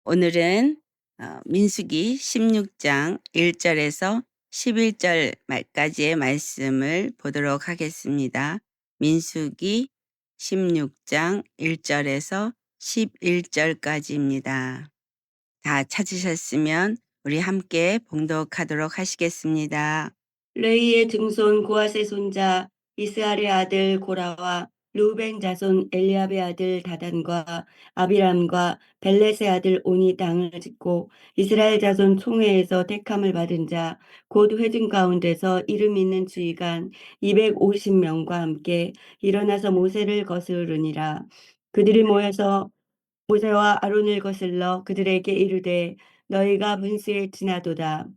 오늘은 민수기 16장 1절에서 11절 말까지의 말씀을 보도록 하겠습니다. 민수기 16장 1절에서 11절까지입니다. 다 찾으셨으면 우리 함께 봉독하도록 하시겠습니다. 레이의 증손 고아세 손자 이스할의 아들 고라와 루벤 자손 엘리압의 아들 다단과 아비람과 벨렛의 아들 온이 땅을 짓고 이스라엘 자손 총회에서 택함을 받은 자 곧 회중 가운데서 이름 있는 지휘관 250명과 함께 일어나서 모세를 거스르니라. 그들이 모여서 모세와 아론을 거슬러 그들에게 이르되 너희가 분수에 지나도다.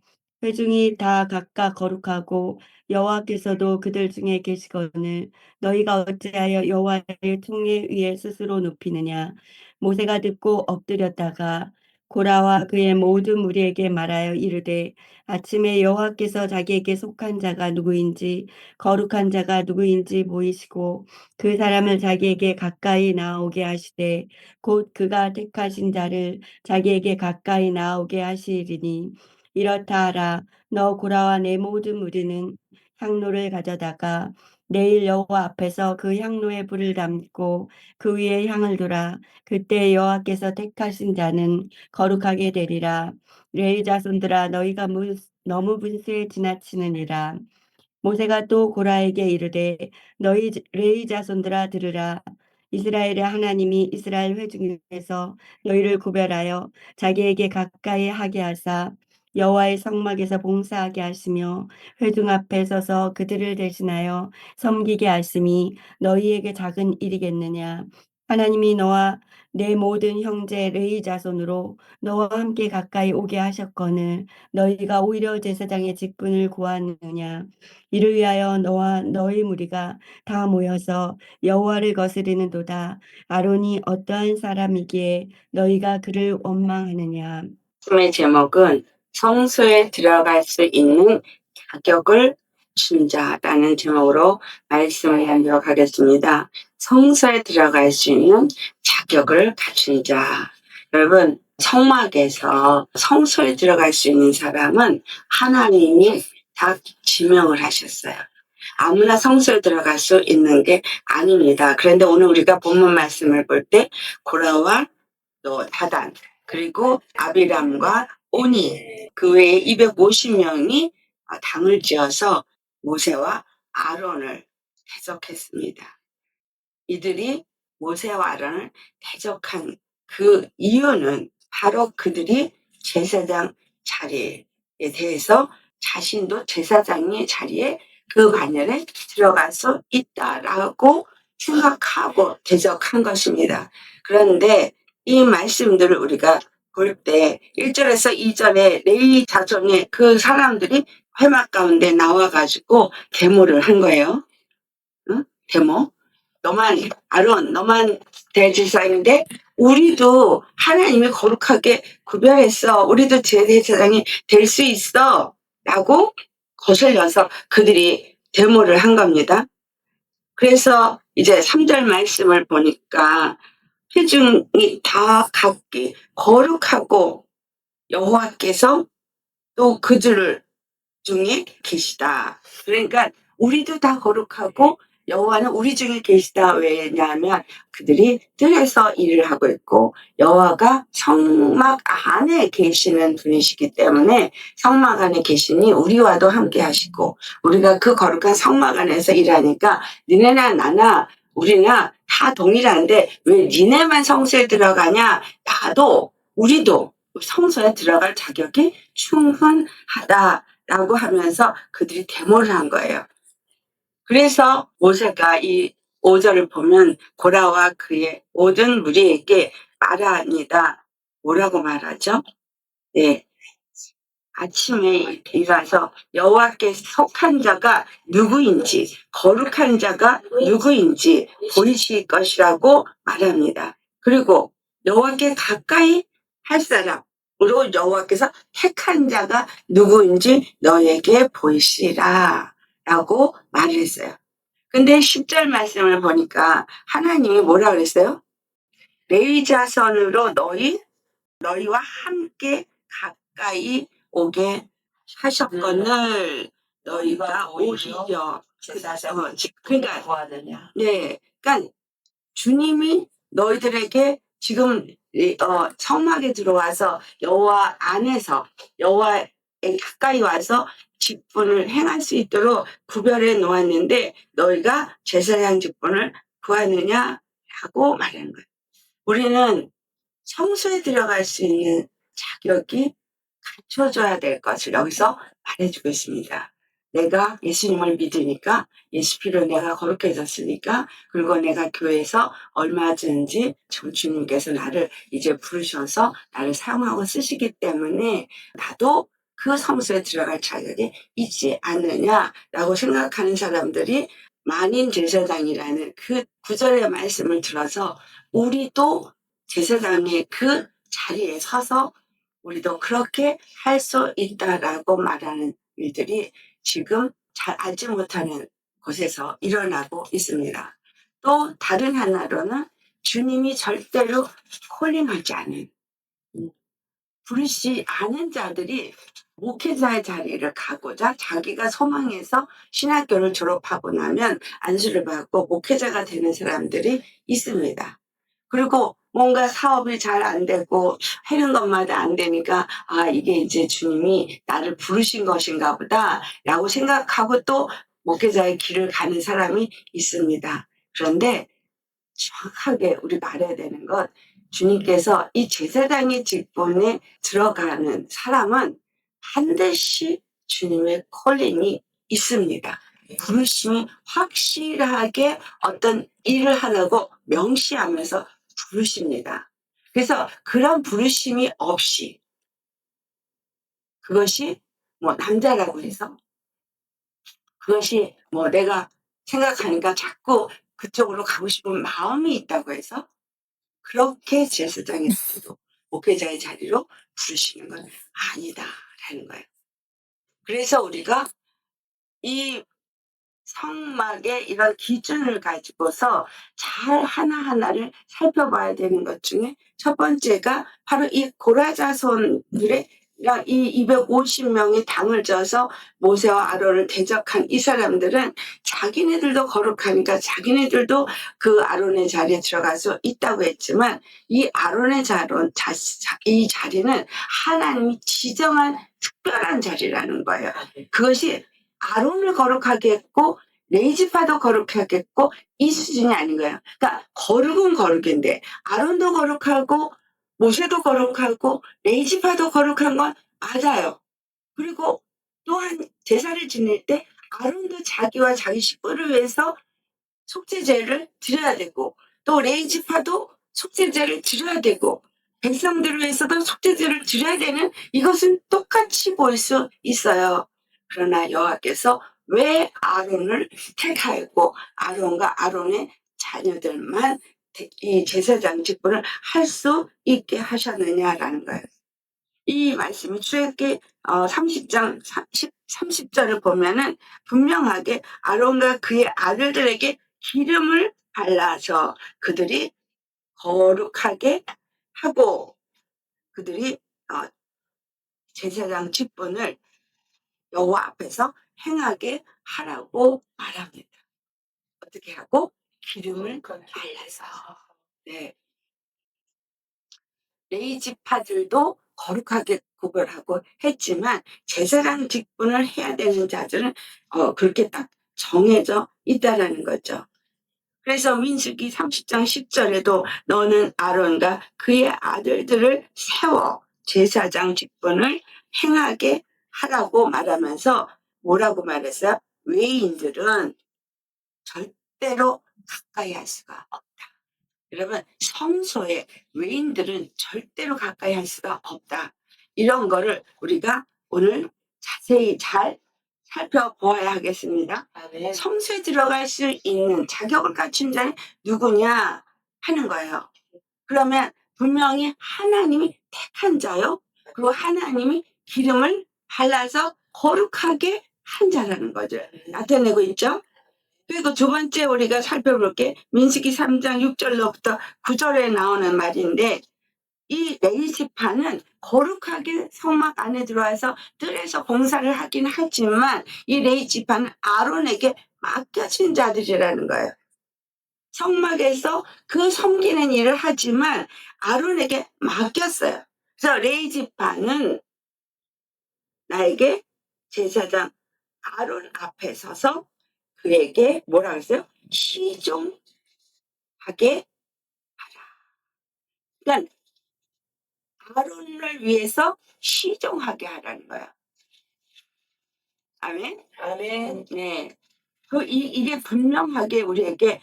회중이 다 각각 거룩하고 여호와께서도 그들 중에 계시거늘 너희가 어찌하여 여호와의 총회 위에 스스로 눕히느냐. 모세가 듣고 엎드렸다가 고라와 그의 모든 무리에게 말하여 이르되 아침에 여호와께서 자기에게 속한 자가 누구인지 거룩한 자가 누구인지 보이시고 그 사람을 자기에게 가까이 나오게 하시되 곧 그가 택하신 자를 자기에게 가까이 나오게 하시리니 이렇다 하라. 너 고라와 내 모든 무리는 향로를 가져다가 내일 여호와 앞에서 그 향로에 불을 담고 그 위에 향을 두라. 그때 여호와께서 택하신 자는 거룩하게 되리라. 레위 자손들아 너희가 너무 분수에 지나치느니라. 모세가 또 고라에게 이르되 너희 레위 자손들아 들으라. 이스라엘의 하나님이 이스라엘 회중에서 너희를 구별하여 자기에게 가까이 하게 하사 여호와의 성막에서 봉사하게 하시며 회중 앞에 서서 그들을 대신하여 섬기게 하심이 너희에게 작은 일이겠느냐. 하나님이 너와 내 모든 형제 레위 자손으로 너와 함께 가까이 오게 하셨거늘 너희가 오히려 제사장의 직분을 구하느냐. 이를 위하여 너와 너희 무리가 다 모여서 여호와를 거스리는도다. 아론이 어떠한 사람이기에 너희가 그를 원망하느냐. 말씀의 제목은 성소에 들어갈 수 있는 자격을 갖춘 자라는 제목으로 말씀을 하도록 하겠습니다. 성소에 들어갈 수 있는 자격을 갖춘 자. 여러분, 성막에서 성소에 들어갈 수 있는 사람은 하나님이 다 지명을 하셨어요. 아무나 성소에 들어갈 수 있는 게 아닙니다. 그런데 오늘 우리가 본문 말씀을 볼 때 고라와 또 다단 그리고 아비람과 오니 그 외에 250명이 당을 지어서 모세와 아론을 대적했습니다. 이들이 모세와 아론을 대적한 그 이유는 바로 그들이 제사장 자리에 대해서 자신도 제사장의 자리에 그 반열에 들어갈 수 있다라고 생각하고 대적한 것입니다. 그런데 이 말씀들을 우리가 볼 때 1절에서 2절에 레위 자손의 그 사람들이 회막 가운데 나와가지고 데모를 한 거예요. 응? 데모. 너만 아론, 너만 대제사장인데 우리도 하나님이 거룩하게 구별했어. 우리도 제사장이 될 수 있어. 라고 거슬려서 그들이 데모를 한 겁니다. 그래서 이제 3절 말씀을 보니까 회중이 다 각기 거룩하고 여호와께서 또 그들 중에 계시다. 그러니까 우리도 다 거룩하고 여호와는 우리 중에 계시다. 왜냐하면 그들이 뜰에서 일을 하고 있고 여호와가 성막 안에 계시는 분이시기 때문에 성막 안에 계시니 우리와도 함께 하시고 우리가 그 거룩한 성막 안에서 일하니까 너네나 나나 우리나 다 동일한데 왜 니네만 성소에 들어가냐? 나도 우리도 성소에 들어갈 자격이 충분하다라고 하면서 그들이 데모를 한 거예요. 그래서 모세가 이 5절을 보면 고라와 그의 모든 무리에게 말합니다. 뭐라고 말하죠? 네. 아침에 일어나서 여호와께 속한 자가 누구인지 거룩한 자가 누구인지 보이실 것이라고 말합니다. 그리고 여호와께 가까이 할 사람으로 여호와께서 택한 자가 누구인지 너에게 보이시라 라고 말을 했어요. 근데 10절 말씀을 보니까 하나님이 뭐라 그랬어요? 레위 자손으로 너희 너희와 함께 가까이 오게 하셨거늘 너희가 오히려 그러니까 구하느냐. 네, 그러니까 주님이 너희들에게 지금 성막에 들어와서 여호와 안에서 여호와에 가까이 와서 직분을 행할 수 있도록 구별해 놓았는데 너희가 제사장 직분을 구하느냐라고 말하는 거예요. 우리는 성소에 들어갈 수 있는 자격이 갖춰줘야 될 것을 여기서 말해주고 있습니다. 내가 예수님을 믿으니까 예수 피로 내가 거룩해졌으니까 그리고 내가 교회에서 얼마든지 주님께서 나를 이제 부르셔서 나를 사용하고 쓰시기 때문에 나도 그 성소에 들어갈 자격이 있지 않느냐라고 생각하는 사람들이 만인 제사장이라는 그 구절의 말씀을 들어서 우리도 제사장의 그 자리에 서서 우리도 그렇게 할 수 있다라고 말하는 일들이 지금 잘 알지 못하는 곳에서 일어나고 있습니다. 또 다른 하나로는 주님이 절대로 콜링하지 않은 부르시 않은 자들이 목회자의 자리를 가고자 자기가 소망해서 신학교를 졸업하고 나면 안수를 받고 목회자가 되는 사람들이 있습니다. 그리고 뭔가 사업이 잘 안 되고 하는 것마다 안 되니까 이게 이제 주님이 나를 부르신 것인가 보다 라고 생각하고 또 목회자의 길을 가는 사람이 있습니다. 그런데 정확하게 우리 말해야 되는 건 주님께서 이 제사장의 직분에 들어가는 사람은 반드시 주님의 콜링이 있습니다. 부르심이 확실하게 어떤 일을 하라고 명시하면서 부르십니다. 그래서 그런 부르심이 없이 그것이 뭐 남자라고 해서 그것이 뭐 내가 생각하니까 자꾸 그쪽으로 가고 싶은 마음이 있다고 해서 그렇게 제사장의 자리로 목회자의 자리로 부르시는 건 아니다라는 거예요. 그래서 우리가 이 성막의 이런 기준을 가지고서 잘 하나하나를 살펴봐야 되는 것 중에 첫 번째가 바로 이 고라 자손들의 이 250명이 당을 져서 모세와 아론을 대적한 이 사람들은 자기네들도 거룩하니까 자기네들도 그 아론의 자리에 들어갈 수 있다고 했지만 이 아론의 이 자리는 하나님이 지정한 특별한 자리라는 거예요. 그것이 아론을 거룩하게 했고 레이지파도 거룩하게 했고 이 수준이 아닌 거예요. 그러니까 거룩은 거룩인데 아론도 거룩하고 모세도 거룩하고 레이지파도 거룩한 건 맞아요. 그리고 또한 제사를 지낼 때 아론도 자기와 자기 식구를 위해서 속죄제를 드려야 되고 또 레이지파도 속죄제를 드려야 되고 백성들을 위해서도 속죄제를 드려야 되는 이것은 똑같이 보일 수 있어요. 그러나 여호와께서 왜 아론을 택하였고 아론과 아론의 자녀들만 이 제사장 직분을 할 수 있게 하셨느냐라는 거예요. 이 말씀이 출애굽기 30장 30절을 보면은 분명하게 아론과 그의 아들들에게 기름을 발라서 그들이 거룩하게 하고 그들이 제사장 직분을 여호와 앞에서 행하게 하라고 말합니다. 어떻게 하고? 기름을 발라서. 네. 레이지파들도 거룩하게 구별하고 했지만 제사장 직분을 해야 되는 자들은 그렇게 딱 정해져 있다라는 거죠. 그래서 민수기 30장 10절에도 너는 아론과 그의 아들들을 세워 제사장 직분을 행하게 하라고 말하면서 뭐라고 말했어요? 외인들은 절대로 가까이 할 수가 없다. 여러분 성소에 외인들은 절대로 가까이 할 수가 없다. 이런 거를 우리가 오늘 자세히 잘 살펴보아야 하겠습니다. 네. 성소에 들어갈 수 있는 자격을 갖춘 자는 누구냐 하는 거예요. 그러면 분명히 하나님이 택한 자요. 그리고 하나님이 기름을 발라서 거룩하게 한 자라는 거죠. 나타내고 있죠. 그리고 두 번째 우리가 살펴볼 게 민수기 3장 6절로부터 9절에 나오는 말인데 이 레위 지파는 거룩하게 성막 안에 들어와서 뜰에서 봉사를 하긴 하지만 이 레위 지파는 아론에게 맡겨진 자들이라는 거예요. 성막에서 그 섬기는 일을 하지만 아론에게 맡겼어요. 그래서 레위 지파는 나에게 제사장 아론 앞에 서서 그에게 뭐라 그랬어요? 시종하게 하라. 그러니까 아론을 위해서 시종하게 하라는 거야. 아멘? 아멘. 네. 이게 분명하게 우리에게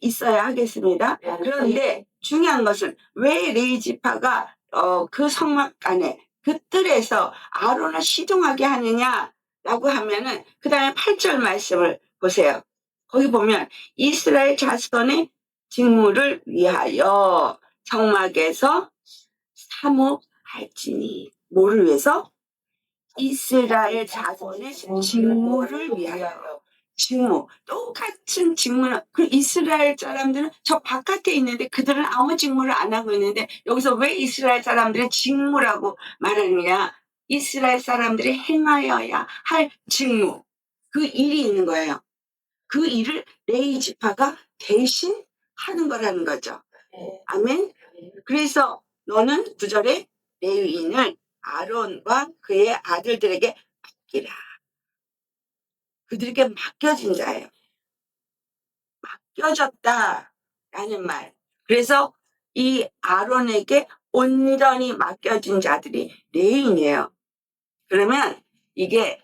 있어야 하겠습니다. 그런데 중요한 것은 왜 레위 지파가 그 성막 안에 그 뜰에서 아론을 시종하게 하느냐라고 하면은 그 다음에 8절 말씀을 보세요. 거기 보면 이스라엘 자손의 직무를 위하여 성막에서 사목할지니 뭐를 위해서? 이스라엘 자손의 직무를 위하여. 직무. 똑같은 직무는 그 이스라엘 사람들은 저 바깥에 있는데 그들은 아무 직무를 안 하고 있는데 여기서 왜 이스라엘 사람들의 직무라고 말하느냐? 이스라엘 사람들이 행하여야 할 직무. 그 일이 있는 거예요. 그 일을 레위 지파가 대신 하는 거라는 거죠. 아멘. 그래서 너는 9절에 레위인을 아론과 그의 아들들에게 맡기라. 그들에게 맡겨진 자예요. 맡겨졌다라는 말. 그래서 이 아론에게 온전히 맡겨진 자들이 레위인이에요. 그러면 이게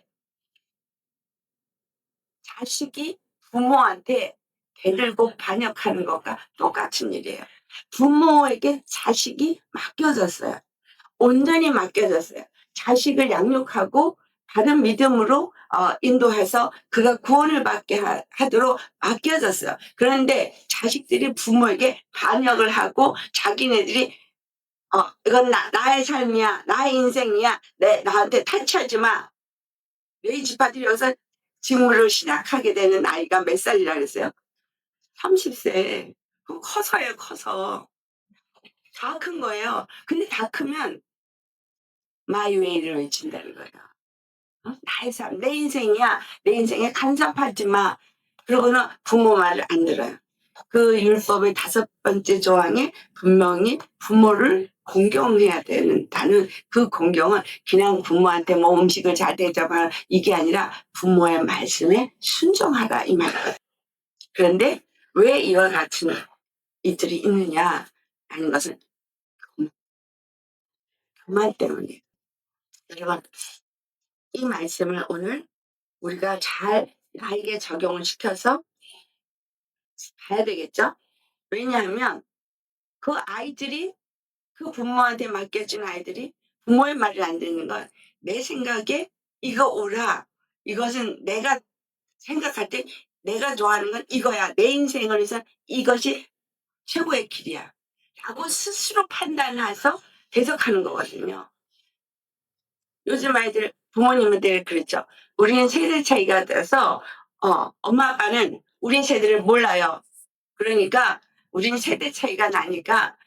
자식이 부모한테 대들고 반역하는 것과 똑같은 일이에요. 부모에게 자식이 맡겨졌어요. 온전히 맡겨졌어요. 자식을 양육하고 바른 믿음으로 인도해서 그가 구원을 받게 하도록 맡겨졌어요. 그런데 자식들이 부모에게 반역을 하고 자기네들이 이건 나의 삶이야, 나의 인생이야, 나한테 탈취하지 마. 레위 지파들이 여기서 직무를 시작하게 되는 나이가 몇 살이라 그랬어요? 30세. 그럼 커서예요, 커서. 다 큰 거예요. 근데 다 크면 마이 웨이를 외친다는 거예요. 나의 삶, 내 인생이야. 내 인생에 간섭하지 마. 그러고는 부모 말을 안 들어요. 그 율법의 5번째 조항에 분명히 부모를 공경해야 된다는 그 공경은 그냥 부모한테 뭐 음식을 잘 대접하라 이게 아니라 부모의 말씀에 순종하라 이 말이에요. 그런데 왜 이와 같은 이들이 있느냐라는 것은 그 말 때문이에요. 여러분 이 말씀을 오늘 우리가 잘 나에게 적용을 시켜서 봐야 되겠죠? 왜냐하면 그 아이들이 그 부모한테 맡겨진 아이들이 부모의 말을 안 듣는 건 내 생각에 이거 오라. 이것은 내가 생각할 때 내가 좋아하는 건 이거야. 내 인생을 위해서 이것이 최고의 길이야. 라고 스스로 판단해서 해석하는 거거든요. 요즘 아이들 부모님한테 그랬죠. 우리는 세대 차이가 돼서 엄마 아빠는 우리 세대를 몰라요. 그러니까 우린 세대 차이가 나니까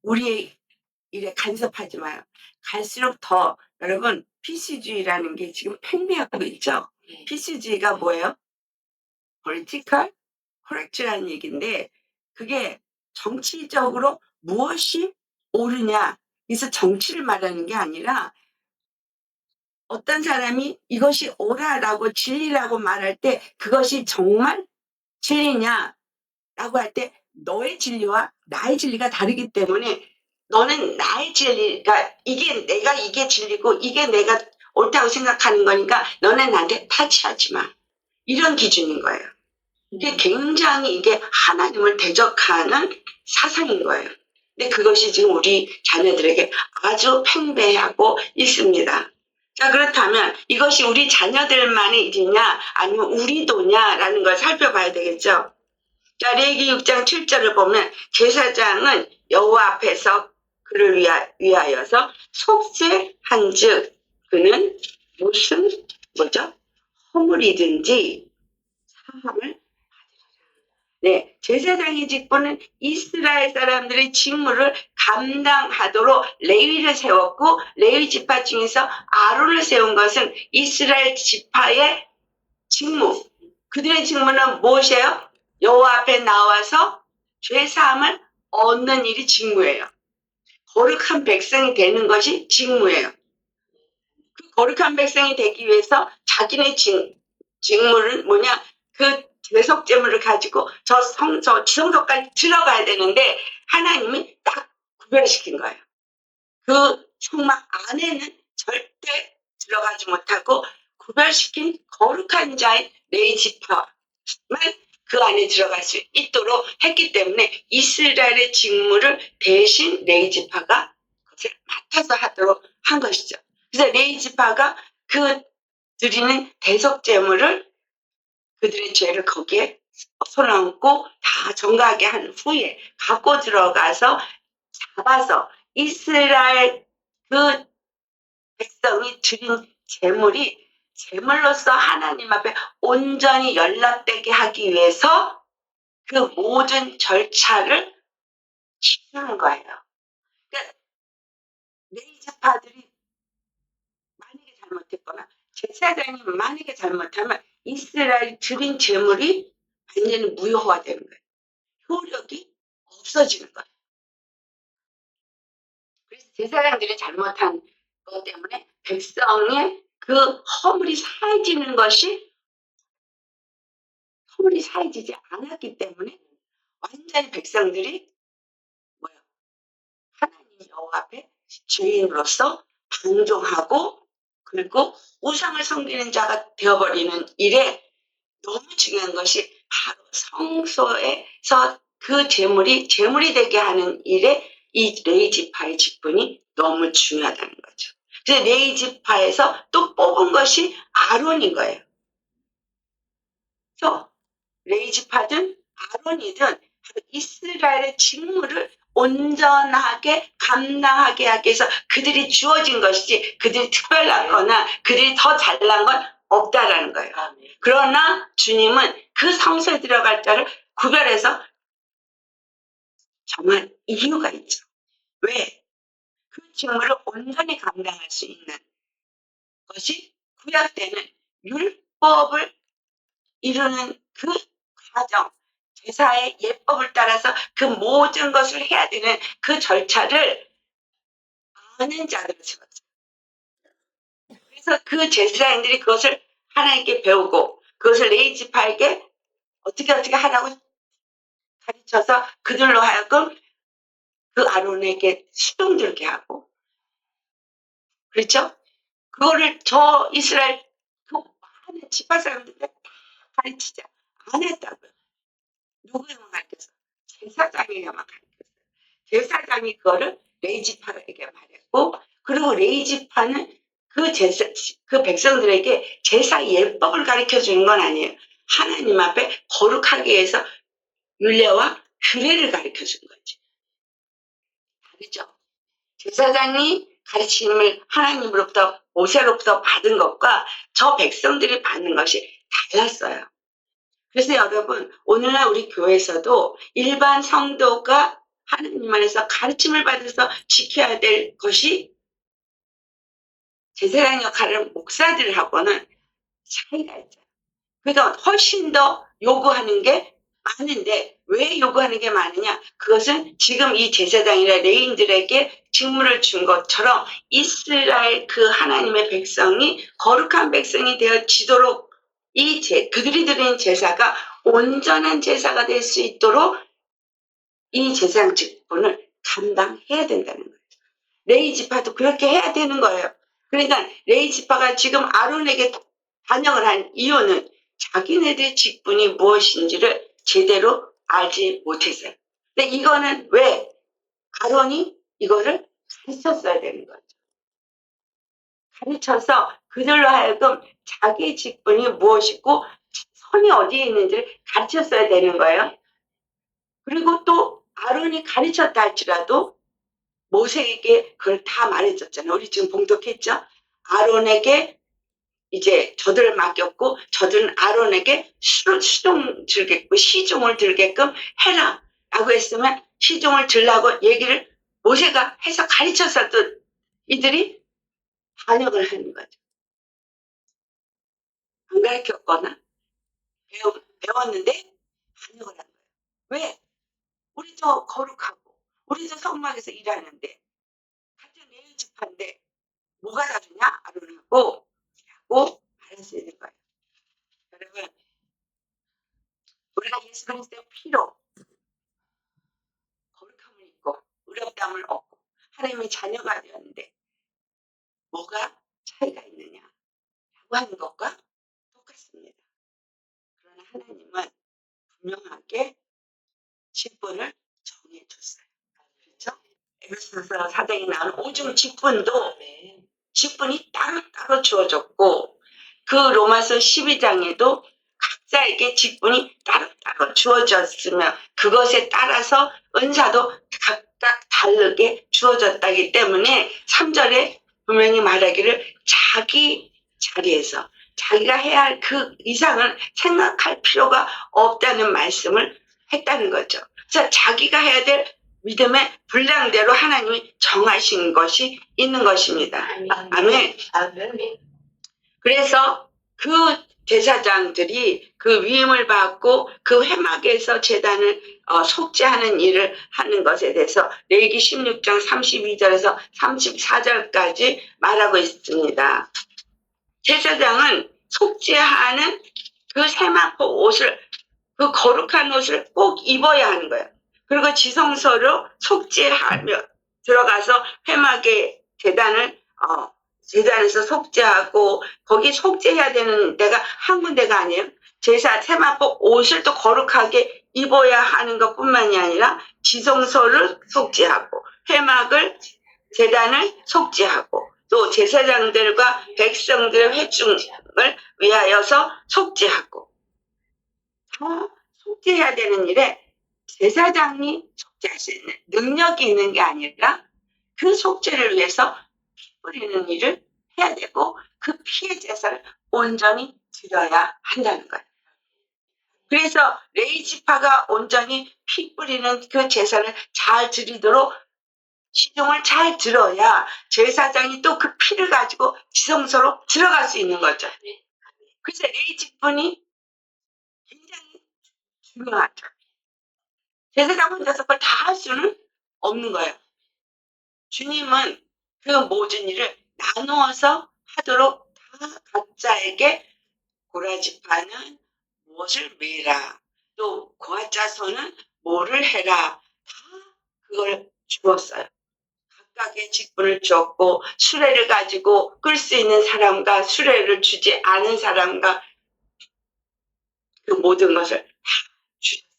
우리 일에 간섭하지 마요. 갈수록 더 여러분 PC주의라는 게 지금 팽배하고 있죠. PC주의가 뭐예요? Political Correct라는 얘기인데 그게 정치적으로 무엇이 옳으냐 그래서 정치를 말하는 게 아니라 어떤 사람이 이것이 옳아라고 진리라고 말할 때 그것이 정말 진리냐라고 할 때 너의 진리와 나의 진리가 다르기 때문에 너는 나의 진리가 이게 진리고 이게 내가 옳다고 생각하는 거니까 너는 나한테 타치하지 마. 이런 기준인 거예요. 이게 굉장히 이게 하나님을 대적하는 사상인 거예요. 근데 그것이 지금 우리 자녀들에게 아주 팽배하고 있습니다. 자, 그렇다면 이것이 우리 자녀들만의 일이냐 아니면 우리도냐라는 걸 살펴봐야 되겠죠. 자, 레위기 6장 7절을 보면 제사장은 여호와 앞에서 그를 위하여서 속죄한즉 그는 무슨 허물이든지 사함을 받으리라. 네, 제사장의 직분은 이스라엘 사람들의 직무를 감당하도록 레위를 세웠고 레위 지파 중에서 아론을 세운 것은 이스라엘 지파의 직무. 그들의 직무는 무엇이에요? 여호와 앞에 나와서 죄사함을 얻는 일이 직무예요. 거룩한 백성이 되는 것이 직무예요. 그 거룩한 백성이 되기 위해서 자기네 직무는 뭐냐? 그 대속제물을 가지고 저 지성소까지 들어가야 되는데 하나님이 딱 구별시킨 거예요. 그 성막 안에는 절대 들어가지 못하고 구별시킨 거룩한 자의 레위 지파만 그 안에 들어갈 수 있도록 했기 때문에 이스라엘의 직무를 대신 레위 지파가 그것을 맡아서 하도록 한 것이죠. 그래서 레위 지파가 그 드리는 대속제물을 그들의 죄를 거기에 손얹고 다 정가하게 한 후에 갖고 들어가서 잡아서 이스라엘 그 백성이 드린 제물이 제물로서 하나님 앞에 온전히 연락되게 하기 위해서 그 모든 절차를 지키는 거예요. 그러니까 레위 지파들이 만약에 잘못했거나 제사장이 만약에 잘못하면 이스라엘 드린 제물이 완전히 무효화되는 거예요. 효력이 없어지는 거예요. 그래서 제사장들이 잘못한 것 때문에 백성의 그 허물이 사해지지 않았기 때문에 완전히 백성들이 하나님 여호와 앞에 죄인으로서 방종하고 그리고 우상을 섬기는 자가 되어버리는 일에 너무 중요한 것이 바로 성소에서 그 제물이 되게 하는 일에 이 레위 지파의 직분이 너무 중요하다는 거죠. 그래서 레위 지파에서 또 뽑은 것이 아론인 거예요. 그래서 레위 지파든 아론이든 이스라엘의 직무를 온전하게 감당하게 하기 위해서 그들이 주어진 것이지 그들이 특별하거나 그들이 더 잘난 건 없다라는 거예요. 그러나 주님은 그 성소에 들어갈 자를 구별해서 정말 이유가 있죠. 왜? 그 직무를 온전히 감당할 수 있는 것이 구약 때는 율법을 이루는 그 과정, 제사의 예법을 따라서 그 모든 것을 해야 되는 그 절차를 아는 자들을 세웠어요. 그래서 그 제사장들이 그것을 하나님께 배우고 그것을 레위 지파에게 어떻게 하라고 가르쳐서 그들로 하여금 그 아론에게 수종 들게 하고 그렇죠? 그거를 저 이스라엘 그 많은 지파 사람들한테 다 가르치자 안 했다고요. 누구에게만 가르쳤어? 제사장에게만 가르쳤어요. 제사장이 그거를 레위 지파에게 말했고 그리고 레위 지파는 그 백성들에게 제사 예법을 가르쳐 주는 건 아니에요. 하나님 앞에 거룩하게 해서 율례와 규례를 가르쳐 주는 거지. 다르죠? 제사장이 가르침을 하나님으로부터 모세로부터 받은 것과 저 백성들이 받는 것이 달랐어요. 그래서 여러분 오늘날 우리 교회에서도 일반 성도가 하나님 안에서 가르침을 받아서 지켜야 될 것이 제사장 역할을 목사들하고는 차이가 있죠. 그래서 훨씬 더 요구하는 게 많은데 왜 요구하는 게 많으냐? 그것은 지금 이 제사장이나 레위인들에게 직무를 준 것처럼 이스라엘 그 하나님의 백성이 거룩한 백성이 되어지도록 그들이 드린 제사가 온전한 제사가 될 수 있도록 이 제사장 직분을 감당해야 된다는 거예요. 레위 지파도 그렇게 해야 되는 거예요. 그러니까 레위 지파가 지금 아론에게 반역을 한 이유는 자기네들의 직분이 무엇인지를 제대로 알지 못했어요. 근데 이거는 왜? 아론이 이거를 가르쳤어야 되는 거죠. 가르쳐서 그들로 하여금 자기의 직분이 무엇이고 선이 어디에 있는지를 가르쳤어야 되는 거예요. 그리고 또 아론이 가르쳤다 할지라도 모세에게 그걸 다 말해줬잖아요. 우리 지금 봉독했죠? 아론에게 이제 저들을 맡겼고 저들은 아론에게 시종을 들게끔 해라 라고 했으면 시종을 들라고 얘기를 모세가 해서 가르쳤어도 이들이 반역을 하는 거죠. 안 가르쳤거나 배웠는데 반역을 한 거예요. 왜? 우리도 거룩하고 우리도 성막에서 일하는데 같은 레위 지파인데 뭐가 다르냐? 아론하고 하고 말할 수 있는 거예요. 여러분, 우리가 예수 그리스도의 피로 거룩함을 입고 의롭다함을 얻고 하나님의 자녀가 되었는데 뭐가 차이가 있느냐라고 하는 것과 똑같습니다. 그러나 하나님은 분명하게 직분을 정해줬어요. 그렇죠? 에베소서 4장에 나오는 오중 직분도 직분이 따로따로 주어졌고 그 로마서 12장에도 각자에게 직분이 따로따로 주어졌으며 그것에 따라서 은사도 각각 다르게 주어졌다기 때문에 3절에 분명히 말하기를 자기 자리에서 자기가 해야 할 그 이상을 생각할 필요가 없다는 말씀을 했다는 거죠. 그래서 자기가 해야 될 믿음의 분량대로 하나님이 정하신 것이 있는 것입니다. 아멘. 그래서 그 제사장들이 그 위임을 받고 그 회막에서 제단을 속죄하는 일을 하는 것에 대해서 레위기 16장 32절에서 34절까지 말하고 있습니다. 제사장은 속죄하는 그 세마포 옷을 그 거룩한 옷을 꼭 입어야 하는 거예요. 그리고 지성소로 속죄하며 들어가서 회막의 제단에서 속죄하고 거기 속죄해야 되는 데가 한 군데가 아니에요. 제사 세마포 옷을 또 거룩하게 입어야 하는 것뿐만이 아니라 지성소를 속죄하고 회막을 제단을 속죄하고 또 제사장들과 백성들의 회중을 위하여서 속죄하고 다 속죄해야 되는 일에 제사장이 속죄할 수 있는 능력이 있는 게 아니라 그 속죄를 위해서 피 뿌리는 일을 해야 되고 그 피의 제사를 온전히 드려야 한다는 거예요. 그래서 레위 지파가 온전히 피 뿌리는 그 제사를 잘 드리도록 시중을 잘 들어야 제사장이 또 그 피를 가지고 지성소로 들어갈 수 있는 거죠. 그래서 레위 직분이 굉장히 중요하죠. 제사장 혼자서 그걸 다 할 수는 없는 거예요. 주님은 그 모든 일을 나누어서 하도록 다 각자에게 고라지파는 무엇을 매라, 또 고아 자손은 뭐를 해라, 다 그걸 주었어요. 각각의 직분을 주었고 수레를 가지고 끌 수 있는 사람과 수레를 주지 않은 사람과 그 모든 것을 다 주셨어요.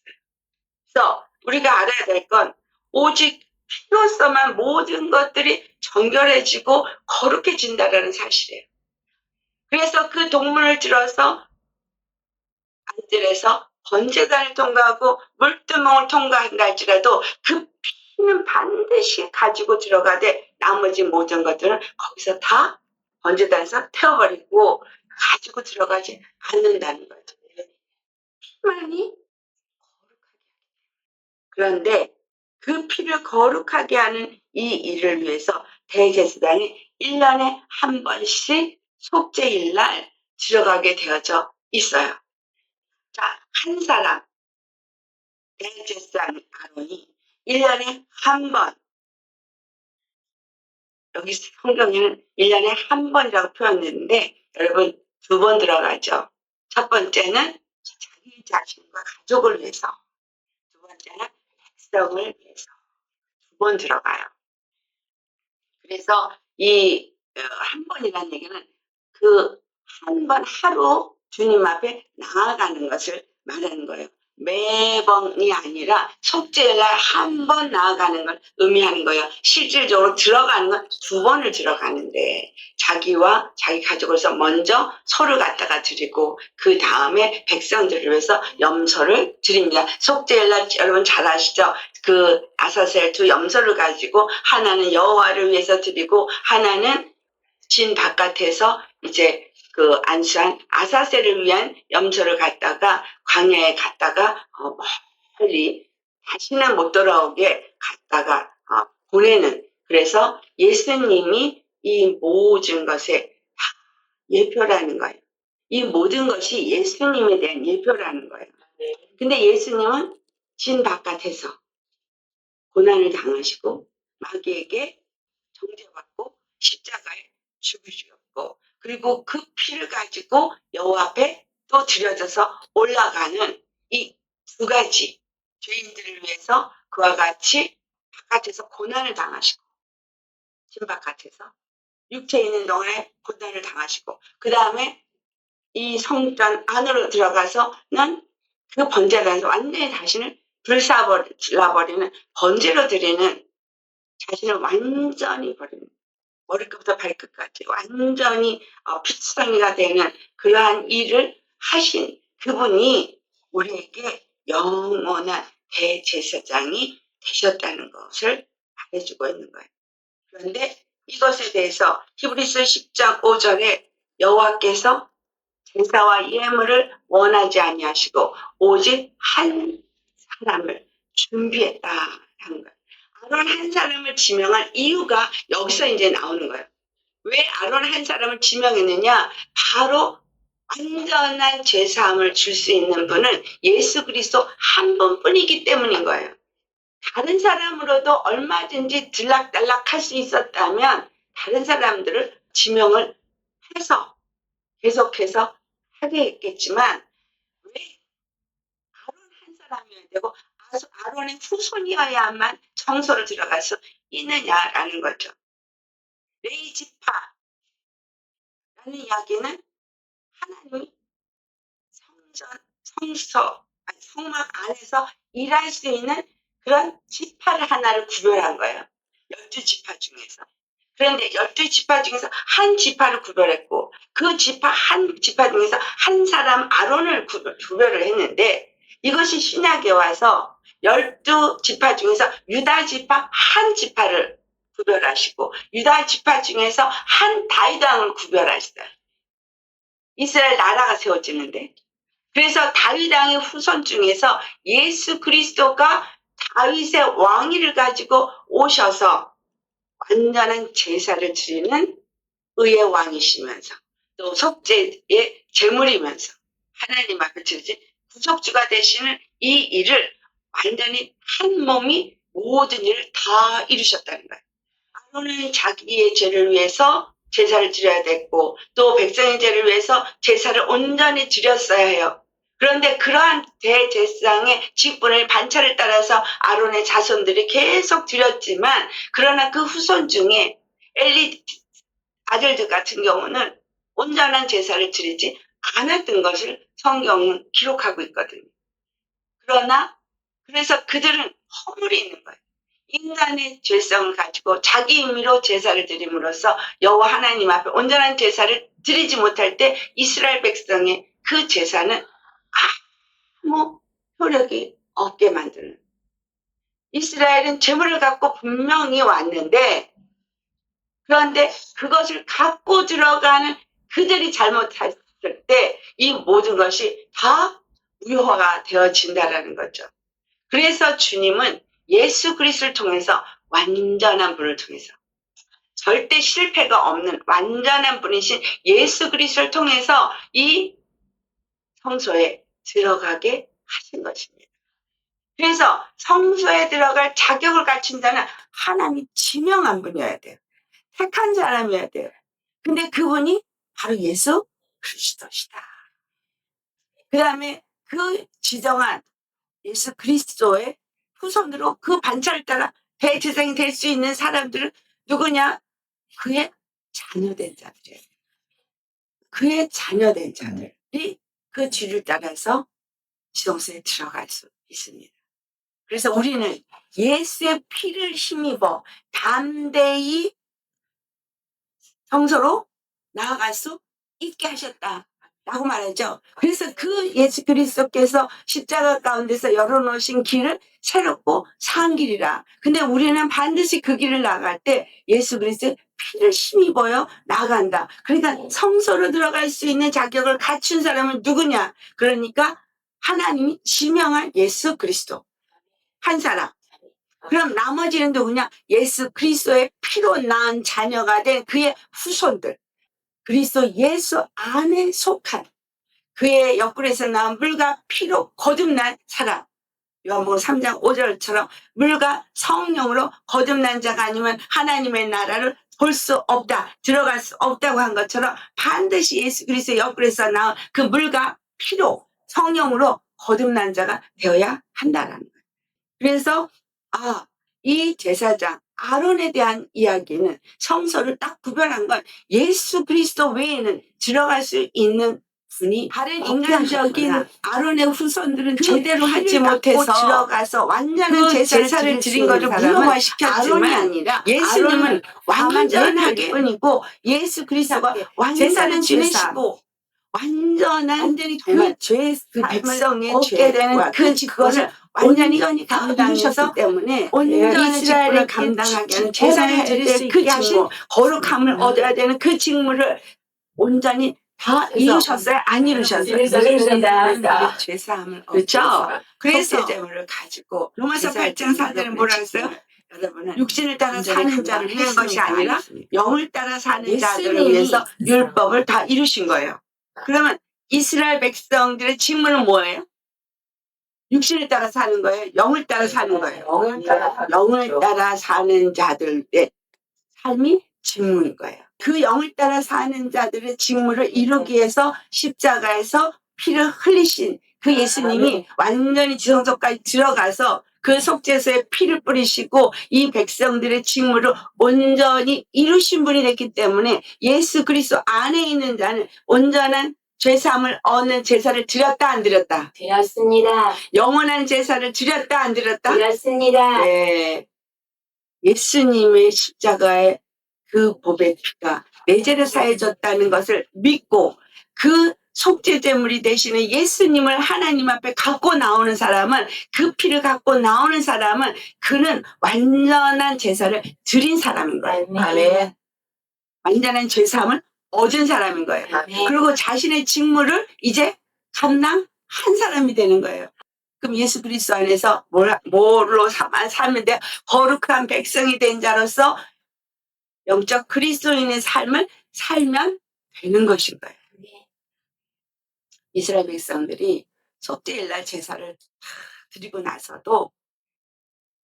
그래서 우리가 알아야 될 건 오직 피로서만 모든 것들이 정결해지고 거룩해진다라는 사실이에요. 그래서 그 동문을 들어서 안뜰에서 번제단을 통과하고 물두멍을 통과한다 할지라도 그 피는 반드시 가지고 들어가되 나머지 모든 것들은 거기서 다 번제단에서 태워버리고 가지고 들어가지 않는다는 거죠. 피만이 거룩하게. 그런데 그 피를 거룩하게 하는 이 일을 위해서 대제사장이 1년에 한 번씩 속죄일날 들어가게 되어져 있어요. 자, 한 사람, 대제사장 아론이 1년에 한 번, 여기 성경에는 1년에 한 번이라고 표현했는데, 여러분, 2번 들어가죠. 첫 번째는 자기 자신과 가족을 위해서, 두 번째는 백성을 위해서 2번 들어가요. 그래서 이 한 번이라는 얘기는 그 한 번 하루 주님 앞에 나아가는 것을 말하는 거예요. 매번이 아니라 속죄날 한 번 나아가는 걸 의미하는 거예요. 실질적으로 들어가는 건 2번을 들어가는데 자기와 자기 가족으로서 먼저 소를 갖다가 드리고 그 다음에 백성들을 위해서 염소를 드립니다. 속죄날 여러분 잘 아시죠? 그 아사셀 2 염소를 가지고 하나는 여호와를 위해서 드리고 하나는 진 바깥에서 이제 그 안수한 아사셀을 위한 염소를 갖다가 광야에 갔다가 멀리 다시는 못 돌아오게 갔다가 보내는. 그래서 예수님이 이 모든 것의 다 예표라는 거예요. 이 모든 것이 예수님에 대한 예표라는 거예요. 근데 예수님은 진 바깥에서 고난을 당하시고 마귀에게 정죄받고 십자가에 죽으셨고, 그리고 그 피를 가지고 여호와 앞에 또 들여져서 올라가는 이 두 가지 죄인들을 위해서 그와 같이 바깥에서 고난을 당하시고, 진 바깥에서 육체에 있는 동안에 고난을 당하시고, 그 다음에 이 성전 안으로 들어가서는 그 번제단에서 완전히 자신을 불사버리는 번제로 드리는, 자신을 완전히 버립니다. 머리끝부터 발끝까지 완전히 피투성이가 되는 그러한 일을 하신 그분이 우리에게 영원한 대제사장이 되셨다는 것을 말해주고 있는 거예요. 그런데 이것에 대해서 히브리서 10장 5절에 여호와께서 제사와 예물을 원하지 아니하시고 오직 한 사람을 준비했다라는 거예요. 아론 한 사람을 지명한 이유가 여기서 이제 나오는 거예요. 왜 아론 한 사람을 지명했느냐? 바로 완전한 제사함을 줄 수 있는 분은 예수 그리스도 한 분뿐이기 때문인 거예요. 다른 사람으로도 얼마든지 들락달락 할 수 있었다면 다른 사람들을 지명을 해서 계속해서 하게 했겠지만, 왜 아론 한 사람이어야 되고 아론의 후손이어야만 성소를 들어갈 수 있느냐라는 거죠. 레위 지파라는 이야기는 하나님이 성막 안에서 일할 수 있는 그런 지파를 하나를 구별한 거예요. 12지파 중에서. 그런데 12지파 중에서 한 지파를 구별했고, 그 한 지파 중에서 한 사람 아론을 구별을 했는데, 이것이 신약에 와서 12지파 중에서 유다 지파 한 지파를 구별하시고, 유다 지파 중에서 한 다윗 왕을 구별하시다. 이스라엘 나라가 세워지는데, 그래서 다윗 왕의 후손 중에서 예수 그리스도가 다윗의 왕위를 가지고 오셔서 완전한 제사를 드리는 의의 왕이시면서 또 속죄의 제물이면서 하나님 앞에 드리지 구속주가 되시는 이 일을 완전히 한 몸이 모든 일을 다 이루셨다는 거예요. 아론은 자기의 죄를 위해서 제사를 드려야 됐고, 또 백성의 죄를 위해서 제사를 온전히 드렸어야 해요. 그런데 그러한 대제사장의 직분을 반차를 따라서 아론의 자손들이 계속 드렸지만, 그러나 그 후손 중에 엘리 아들들 같은 경우는 온전한 제사를 드리지 않았던 것을 성경은 기록하고 있거든요. 그래서 그들은 허물이 있는 거예요. 인간의 죄성을 가지고 자기 임의로 제사를 드림으로써 여호와 하나님 앞에 온전한 제사를 드리지 못할 때 이스라엘 백성의 그 제사는 아무 효력이 없게 만드는. 이스라엘은 제물을 갖고 분명히 왔는데, 그런데 그것을 갖고 들어가는 그들이 잘못했을 때 이 모든 것이 다 무효화가 되어진다라는 거죠. 그래서 주님은 예수 그리스도를 통해서, 완전한 분을 통해서, 절대 실패가 없는 완전한 분이신 예수 그리스도를 통해서 이 성소에 들어가게 하신 것입니다. 그래서 성소에 들어갈 자격을 갖춘 자는 하나님이 지명한 분이어야 돼요. 택한 사람이어야 돼요. 근데 그분이 바로 예수 그리스도시다. 그 다음에 그 지정한 예수 그리스도의 후손으로 그 반차를 따라 대제사장이 될 수 있는 사람들은 누구냐? 그의 자녀된 자들이에요. 그의 자녀된 자들이 그 뒤를 따라서 지성소에 들어갈 수 있습니다. 그래서 우리는 예수의 피를 힘입어 담대히 성소로 나아갈 수 있게 하셨다 라고 말하죠. 그래서 그 예수 그리스도께서 십자가 가운데서 열어놓으신 길을 새롭고 산 길이라. 근데 우리는 반드시 그 길을 나갈 때 예수 그리스도의 피를 힘입어요 나간다. 그러니까 성소로 들어갈 수 있는 자격을 갖춘 사람은 누구냐? 그러니까 하나님이 지명한 예수 그리스도 한 사람. 그럼 나머지는 누구냐? 예수 그리스도의 피로 낳은 자녀가 된 그의 후손들. 그리스도 예수 안에 속한 그의 옆구리에서 나온 물과 피로 거듭난 사람. 요한복음 3장 5절처럼 물과 성령으로 거듭난 자가 아니면 하나님의 나라를 볼 수 없다, 들어갈 수 없다고 한 것처럼 반드시 예수 그리스도의 옆구리에서 나온 그 물과 피로 성령으로 거듭난 자가 되어야 한다라는 거예요. 그래서 이 제사장 아론에 대한 이야기는 성소를 딱 구별한 건 예수 그리스도 외에는 들어갈 수 있는 분이 다른 인간적인 아론의 후손들은 제대로 하지 못해서 들어가서 완전한 제사를 드린 것을 무효화시켰지만 아론이 아니라 예수님은 완전하게 뿐이고 예수 그리스도가 제사는 지내시고 완전히 정말 그 백성의 죄 되는 그것을 완전히 감당하셨기 때문에 온전한 이스라엘을 감당하게 하는 제사를 드릴 수 있게 하신 거룩함을 얻어야 되는 그 직무를 온전히 다 이루셨어요? 안 이루셨어요? 이루셨습니다. 죄사함을 그렇죠? 그래서 제물을 가지고 로마서 8장 4절은 뭐라 했어요? 여러분은 육신을 따라 사는 자를 위한 것이 아니라 영을 따라 사는 자들을 위해서 율법을 다 이루신 거예요. 그러면 이스라엘 백성들의 직무는 뭐예요? 육신을 따라 사는 거예요? 영을 따라 사는 거예요? 영을 따라 사는 자들의 삶이 직무인 거예요. 그 영을 따라 사는 자들의 직무를 이루기 위해서 십자가에서 피를 흘리신 그 예수님이 완전히 지성소까지 들어가서 그 속죄소에 피를 뿌리시고 이 백성들의 직무를 온전히 이루신 분이 됐기 때문에 예수 그리스도 안에 있는 자는 온전한 죄사함을 얻는 제사를 드렸다 안 드렸다? 되었습니다. 영원한 제사를 드렸다 안 드렸다? 되었습니다. 네. 예수님의 십자가의 그 보배 피가 내 죄를 사해줬다는 것을 믿고 그 속죄제물이 되시는 예수님을 하나님 앞에 갖고 나오는 사람은, 그 피를 갖고 나오는 사람은 그는 완전한 제사를 드린 사람인 거예요. 아멘. 완전한 제사함을 얻은 사람인 거예요. 아멘. 그리고 자신의 직무를 이제 감당한 사람이 되는 거예요. 그럼 예수 그리스도 안에서 뭘로 살면 돼요? 거룩한 백성이 된 자로서 영적 그리스도인의 삶을 살면 되는 것인 거예요. 이스라엘 백성들이 속죄일날 제사를 다 드리고 나서도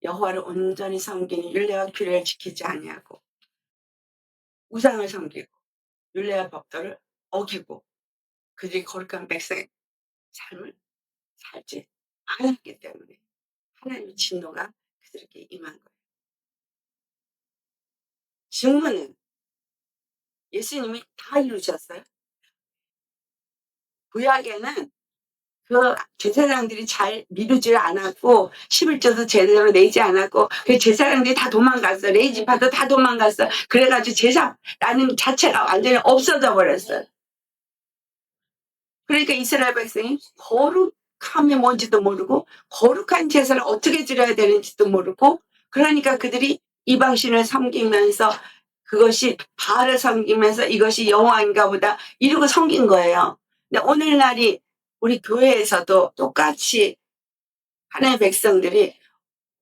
여호와를 온전히 섬기는 율례와 규례를 지키지 아니하고 우상을 섬기고 율례와 법도를 어기고 그들이 거룩한 백성의 삶을 살지 않았기 때문에 하나님의 진노가 그들에게 임한 거예요. 증거는 예수님이 다 이루셨어요. 구약에는 그 제사장들이 잘 미루지 않았고 11조도 제대로 내지 않았고 그 제사장들이 다 도망갔어. 레위지파도 다 도망갔어. 그래가지고 제사라는 자체가 완전히 없어져 버렸어요. 그러니까 이스라엘 백성이 거룩함이 뭔지도 모르고 거룩한 제사를 어떻게 드려야 되는지도 모르고, 그러니까 그들이 이방신을 섬기면서 그것이 바알을 섬기면서 이것이 여호와인가 보다 이러고 섬긴 거예요. 근데 오늘날이 우리 교회에서도 똑같이 하나님의 백성들이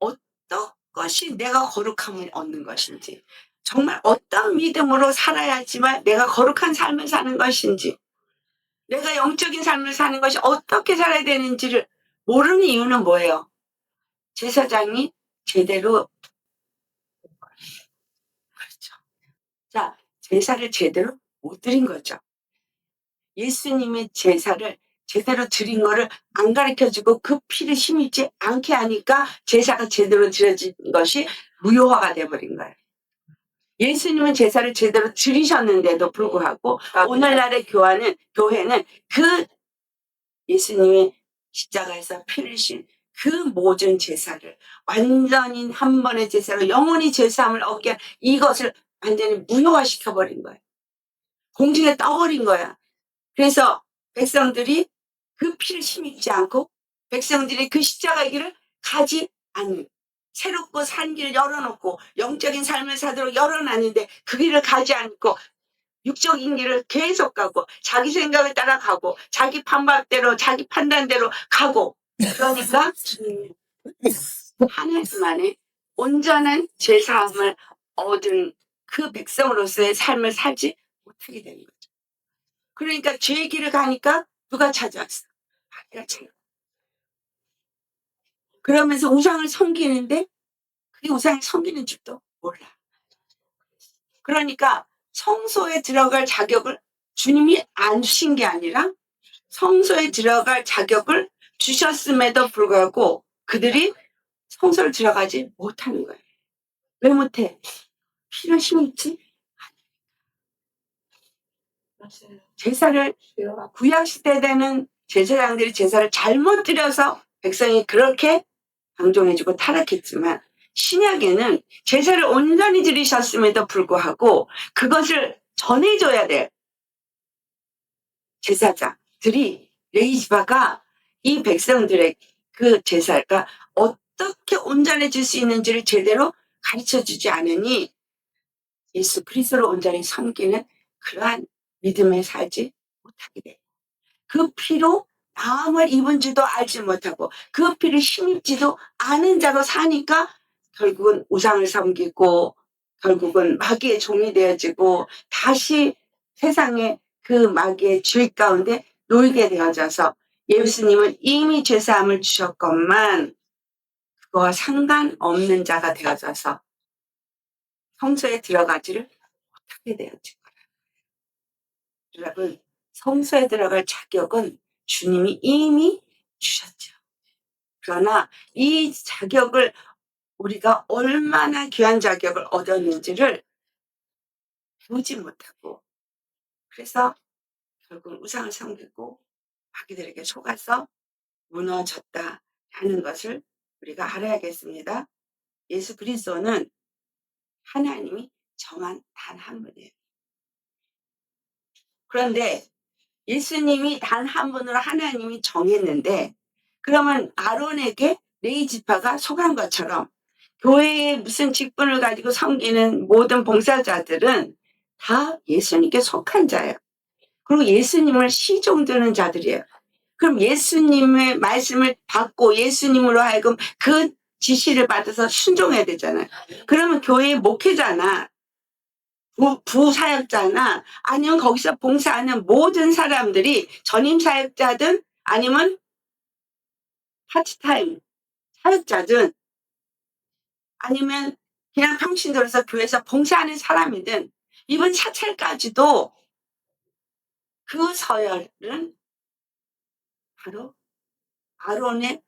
어떤 것이 내가 거룩함을 얻는 것인지, 정말 어떤 믿음으로 살아야지만 내가 거룩한 삶을 사는 것인지, 내가 영적인 삶을 사는 것이 어떻게 살아야 되는지를 모르는 이유는 뭐예요? 제사장이 제대로, 그렇죠. 자, 제사를 제대로 못 드린 거죠. 예수님의 제사를 제대로 드린 거를 안 가르쳐주고 그 피를 힘입지 않게 하니까 제사가 제대로 드려진 것이 무효화가 돼버린 거예요. 예수님은 제사를 제대로 드리셨는데도 불구하고 오늘날의 교회는 그 예수님의 십자가에서 피를 신 그 모든 제사를 완전히 한 번의 제사로 영원히 제사함을 얻게 이것을 완전히 무효화시켜버린 거예요. 공중에 떠버린 거야. 그래서 백성들이 그 피를 힘입지 않고 백성들이 그 십자가의 길을 가지 않는, 새롭고 산 길을 열어놓고 영적인 삶을 사도록 열어놨는데 그 길을 가지 않고 육적인 길을 계속 가고 자기 생각을 따라가고 자기 판박대로 자기 판단대로 가고, 그러니까 하나님만의 온전한 제사함을 얻은 그 백성으로서의 삶을 살지 못하게 되는 거죠. 그러니까 죄의 길을 가니까 누가 찾아왔어? 마귀가 찾아왔어. 그러면서 우상을 섬기는데 그게 우상을 섬기는 줄도 몰라. 그러니까 성소에 들어갈 자격을 주님이 안 주신 게 아니라 성소에 들어갈 자격을 주셨음에도 불구하고 그들이 성소를 들어가지 못하는 거예요. 왜 못해? 필요 힘이 있지? 제사를 구약 시대 되는 제사장들이 제사를 잘못 드려서 백성이 그렇게 방종해주고 타락했지만 신약에는 제사를 온전히 드리셨음에도 불구하고 그것을 전해줘야 될 제사장들이 레위지파가 이 백성들의 그 제사가 어떻게 온전해질 수 있는지를 제대로 가르쳐주지 않으니 예수 그리스도를 온전히 섬기는 그러한 믿음에 살지 못하게 돼. 그 피로 마음을 입은 줄도 알지 못하고 그 피를 힘입지도 않은 자로 사니까 결국은 우상을 섬기고 결국은 마귀의 종이 되어지고 다시 세상의 그 마귀의 죄 가운데 놓이게 되어져서 예수님은 이미 죄사함을 주셨건만 그거와 상관없는 자가 되어져서 성소에 들어가지를 못하게 되어진 거예요. 여러분, 성소에 들어갈 자격은 주님이 이미 주셨죠. 그러나 이 자격을 우리가 얼마나 귀한 자격을 얻었는지를 보지 못하고 그래서 결국 우상을 섬기고 마귀들에게 속아서 무너졌다라는 것을 우리가 알아야겠습니다. 예수 그리스도는 하나님이 정한 단 한 분이에요. 그런데 예수님이 단 한 분으로 하나님이 정했는데 그러면 아론에게 레위 지파가 속한 것처럼 교회에 무슨 직분을 가지고 섬기는 모든 봉사자들은 다 예수님께 속한 자예요. 그리고 예수님을 시종드는 자들이에요. 그럼 예수님의 말씀을 받고 예수님으로 하여금 그 지시를 받아서 순종해야 되잖아요. 그러면 교회의 목회자나 부사역자나 아니면 거기서 봉사하는 모든 사람들이 전임 사역자든 아니면 파트타임 사역자든 아니면 그냥 평신 들어서 교회에서 봉사하는 사람이든 이번 사찰까지도 그 서열은 바로 아론의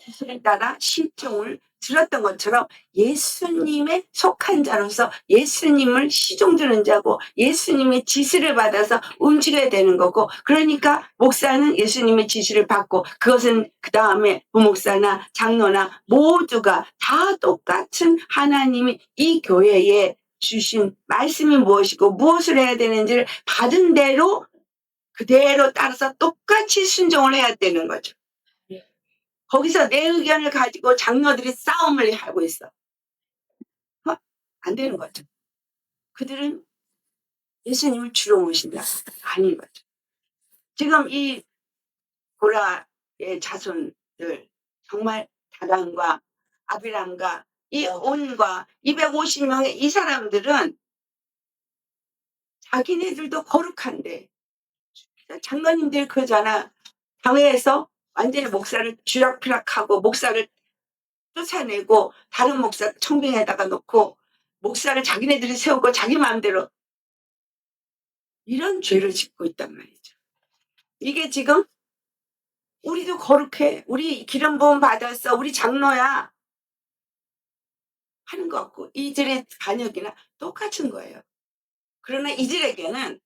지시를 따라 신종을 들었던 것처럼 예수님의 속한 자로서 예수님을 시종드는 자고 예수님의 지시를 받아서 움직여야 되는 거고 그러니까 목사는 예수님의 지시를 받고 그것은 그 다음에 부목사나 장로나 모두가 다 똑같은 하나님이 이 교회에 주신 말씀이 무엇이고 무엇을 해야 되는지를 받은 대로 그대로 따라서 똑같이 순종을 해야 되는 거죠. 거기서 내 의견을 가지고 장로들이 싸움을 하고 있어. 안 되는 거죠. 그들은 예수님을 주로 모신다. 아닌 거죠. 지금 이 고라의 자손들 정말 다단과 아비람과 이 온과 250명의 이 사람들은 자기네들도 거룩한데 장로님들 그러잖아. 당회에서 완전히 목사를 쥐락펴락하고 목사를 쫓아내고 다른 목사 청빙에다가 놓고 목사를 자기네들이 세우고 자기 마음대로 이런 죄를 짓고 있단 말이죠. 이게 지금 우리도 거룩해. 우리 기름 부음 받았어. 우리 장로야. 하는 것 같고 이들의 반역이나 똑같은 거예요. 그러나 이들에게는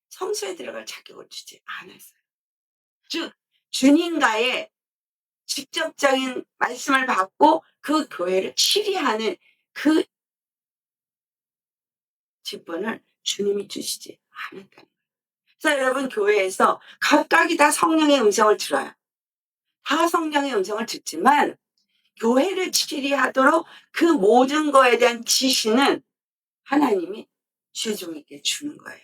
성소에 들어갈 자격을 주지 않았어요. 즉 주님과의 직접적인 말씀을 받고 그 교회를 치리하는 그 직분을 주님이 주시지 않았다는 거예요. 그래서 여러분 교회에서 각각이 다 성령의 음성을 들어요. 다 성령의 음성을 듣지만 교회를 치리하도록 그 모든 거에 대한 지시는 하나님이 주의 종에게 주는 거예요.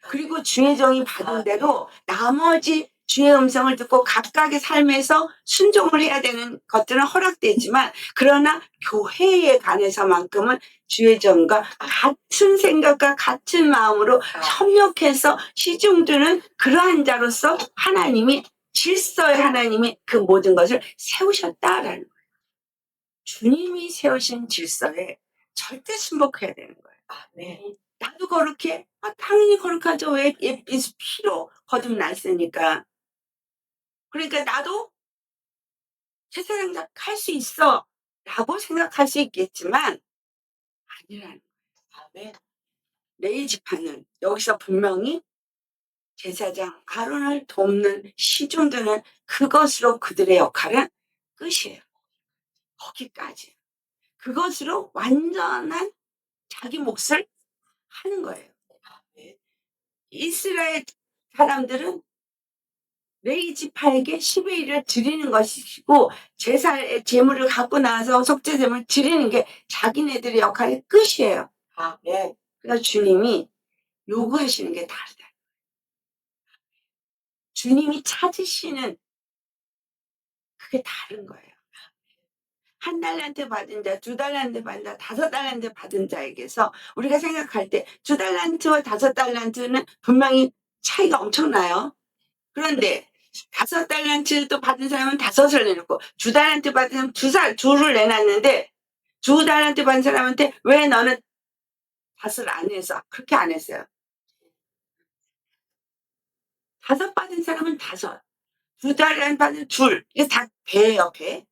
그리고 주의 종이 받은 대로 나머지 주의 음성을 듣고 각각의 삶에서 순종을 해야 되는 것들은 허락되지만 그러나 교회에 관해서만큼은 주의 정과 같은 생각과 같은 마음으로 협력해서 시중드는 그러한 자로서 하나님이 질서의 하나님이 그 모든 것을 세우셨다라는 거예요. 주님이 세우신 질서에 절대 순복해야 되는 거예요. 아멘. 나도 거룩해? 당연히 거룩하죠. 왜? 예수 피로 거듭났으니까. 그러니까 나도 제사장 할 수 있어 라고 생각할 수 있겠지만 아니라는 거예요. 아멘. 레위 지파는 여기서 분명히 제사장 아론을 돕는 시중드는 그것으로 그들의 역할은 끝이에요. 거기까지. 그것으로 완전한 자기 몫을 하는 거예요. 아멘. 이스라엘 사람들은 레위 지파에게 11일을 드리는 것이고 제사의 제물을 갖고 나와서 속죄 제물을 드리는 게 자기네들의 역할의 끝이에요. 아멘. 그러니까 주님이 요구하시는 게 다르다. 주님이 찾으시는 그게 다른 거예요. 1달란트 받은 자, 2달란트 받은 자, 5달란트 받은 자에게서 우리가 생각할 때 2달란트와 5달란트는 분명히 차이가 엄청나요. 그런데 5달란트도 받은 사람은 5을 내놓고 2달란트 받은 사람은 2를 내놨는데 2달란트 받은 사람한테 왜 너는 5을 안 해서 그렇게 안 했어요. 5 받은 사람은 5, 2달란트 받은 2 이게 다 배예요, 배.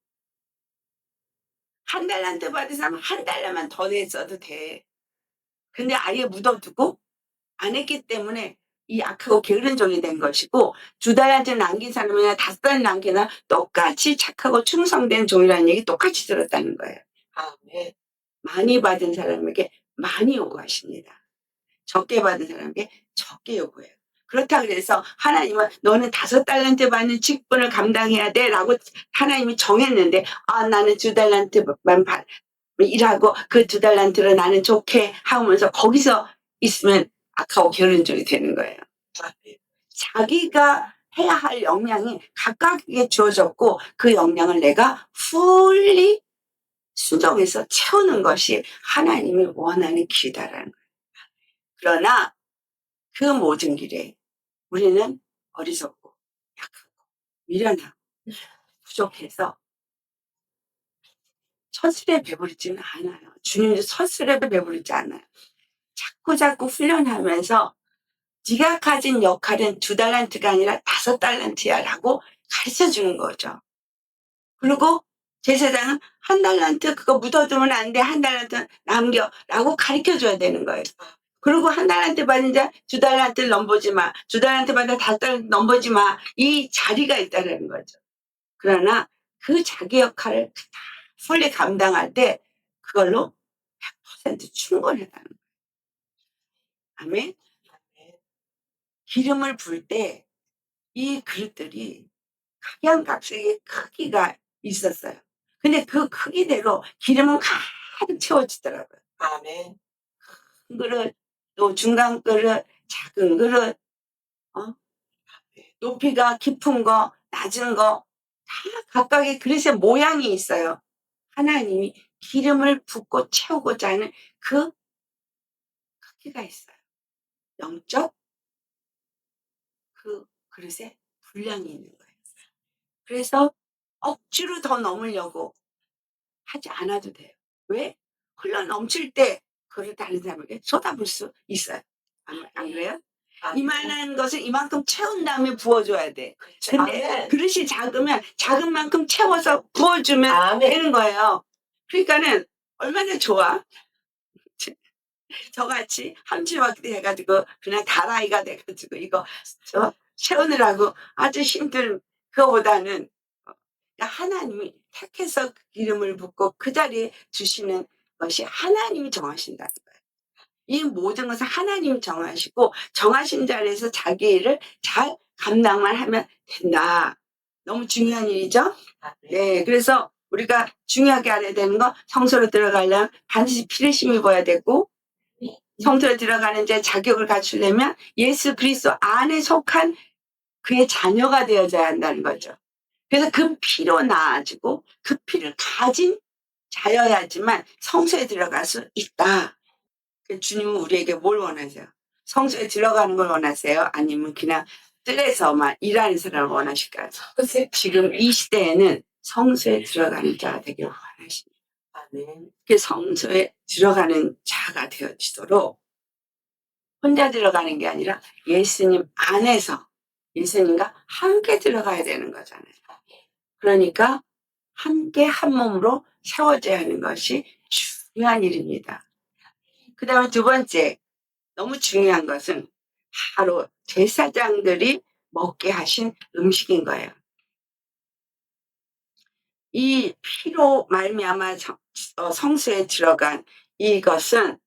1달란트 받은 사람은 1달러만 더 냈어도 돼. 근데 아예 묻어두고 안 했기 때문에 이 악하고 게으른 종이 된 것이고 2달란트 남긴 사람이나 5달 남기나 똑같이 착하고 충성된 종이라는 얘기 똑같이 들었다는 거예요. 아멘. 많이 받은 사람에게 많이 요구하십니다. 적게 받은 사람에게 적게 요구해요. 그렇다 그래서 하나님은 너는 5달란트 받는 직분을 감당해야 돼 라고 하나님이 정했는데 나는 2달란트만 일하고 그 2달란트로 나는 좋게 하면서 거기서 있으면 악하고 게으른 종이 되는 거예요. 아멘. 자기가 해야 할 역량이 각각에게 주어졌고 그 역량을 내가 fully 순종해서 채우는 것이 하나님이 원하는 길이다라는 거예요. 그러나 그 모든 길에 우리는 어리석고 약하고 미련하고 부족해서 처슬에 배부르지는 않아요. 주님도 처슬에 배부르지 않아요. 자꾸 훈련하면서 네가 가진 역할은 2달란트가 아니라 5달란트야 라고 가르쳐주는 거죠. 그리고 제사장은 1달란트 그거 묻어두면 안 돼. 1달란트 남겨 라고 가르쳐줘야 되는 거예요. 그리고 1달란트 받은 자 2달란트를 넘보지 마. 2달란트 받은 5달란트 넘보지 마. 이 자리가 있다는 거죠. 그러나 그 자기 역할을 다 fully 감당할 때 그걸로 100% 충분하다는 거예요. 아멘. 기름을 불 때 이 그릇들이 각양각색의 크기가 있었어요. 근데 그 크기대로 기름은 가득 채워지더라고요. 아멘. 큰 그릇, 또 중간 그릇, 작은 그릇, 높이가 깊은 거, 낮은 거, 다 각각의 그릇의 모양이 있어요. 하나님이 기름을 붓고 채우고자 하는 그 크기가 있어요. 영적 그 그릇에 분량이 있는 거예요. 그래서 억지로 더 넘으려고 하지 않아도 돼요. 왜? 흘러 넘칠 때 그릇 다른 사람에게 쏟아부을 수 있어요. 안 그래요? 이만한 것을 이만큼 채운 다음에 부어줘야 돼. 근데 아멘. 그릇이 작으면 작은 만큼 채워서 부어주면 아멘. 되는 거예요. 그러니까는 얼마나 좋아. 저같이 함지박대 해가지고 그냥 다라이가 돼가지고 이거 채우느라고 아주 힘든 그거보다는 하나님이 택해서 기름을 붓고 그 자리에 주시는 것이 하나님이 정하신다는 거예요. 이 모든 것은 하나님이 정하시고 정하신 자리에서 자기 일을 잘 감당만 하면 된다. 너무 중요한 일이죠. 네, 그래서 우리가 중요하게 알아야 되는 거 성소로 들어가려면 반드시 피를 힘입어야 되고 성소로 들어가는 데 자격을 갖추려면 예수 그리스도 안에 속한 그의 자녀가 되어져야 한다는 거죠. 그래서 그 피로 나아지고 그 피를 가진 자여야지만 성소에 들어갈 수 있다. 주님은 우리에게 뭘 원하세요? 성소에 들어가는 걸 원하세요? 아니면 그냥 뜰에서만 일하는 사람을 원하실까요? 지금 이 시대에는 성소에 들어가는 자가 되길 원하십니다. 아멘. 그 성소에 들어가는 자가 되어지도록 혼자 들어가는 게 아니라 예수님 안에서 예수님과 함께 들어가야 되는 거잖아요. 그러니까 함께 한 몸으로 세워져야 하는 것이 중요한 일입니다. 그 다음에 두 번째, 너무 중요한 것은 바로 제사장들이 먹게 하신 음식인 거예요. 이 피로 말미암아 성소에 들어간 이것은